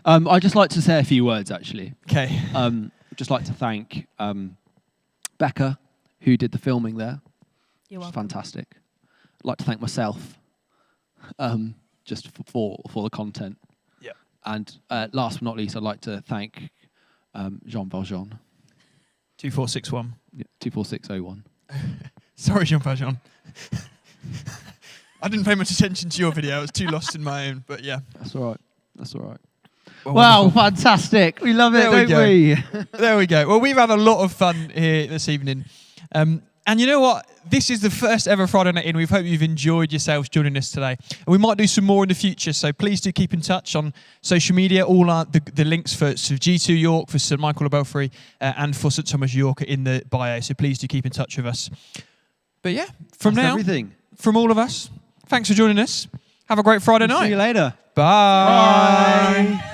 I'd just like to say a few words, actually. Okay. I'd just like to thank Becca, who did the filming there. You're welcome. Fantastic. I'd like to thank myself, just for the content. Yeah. And last but not least, I'd like to thank Jean Valjean. 2461. Yeah, 24601. Sorry, Jean Valjean. I didn't pay much attention to your video. I was too lost in my own, but yeah. That's all right. That's all right. Well, wow, wonderful. Fantastic. We love it, don't we? There we go. Well, we've had a lot of fun here this evening. And you know what? This is the first ever Friday Night In. We hope you've enjoyed yourselves joining us today. And we might do some more in the future, so please do keep in touch on social media. All the links for G2 York, for St Michael of Belfry, and for St Thomas York are in the bio, so please do keep in touch with us. But yeah, from That's now, everything. From all of us, thanks for joining us. Have a great Friday night. See you later. Bye. Bye.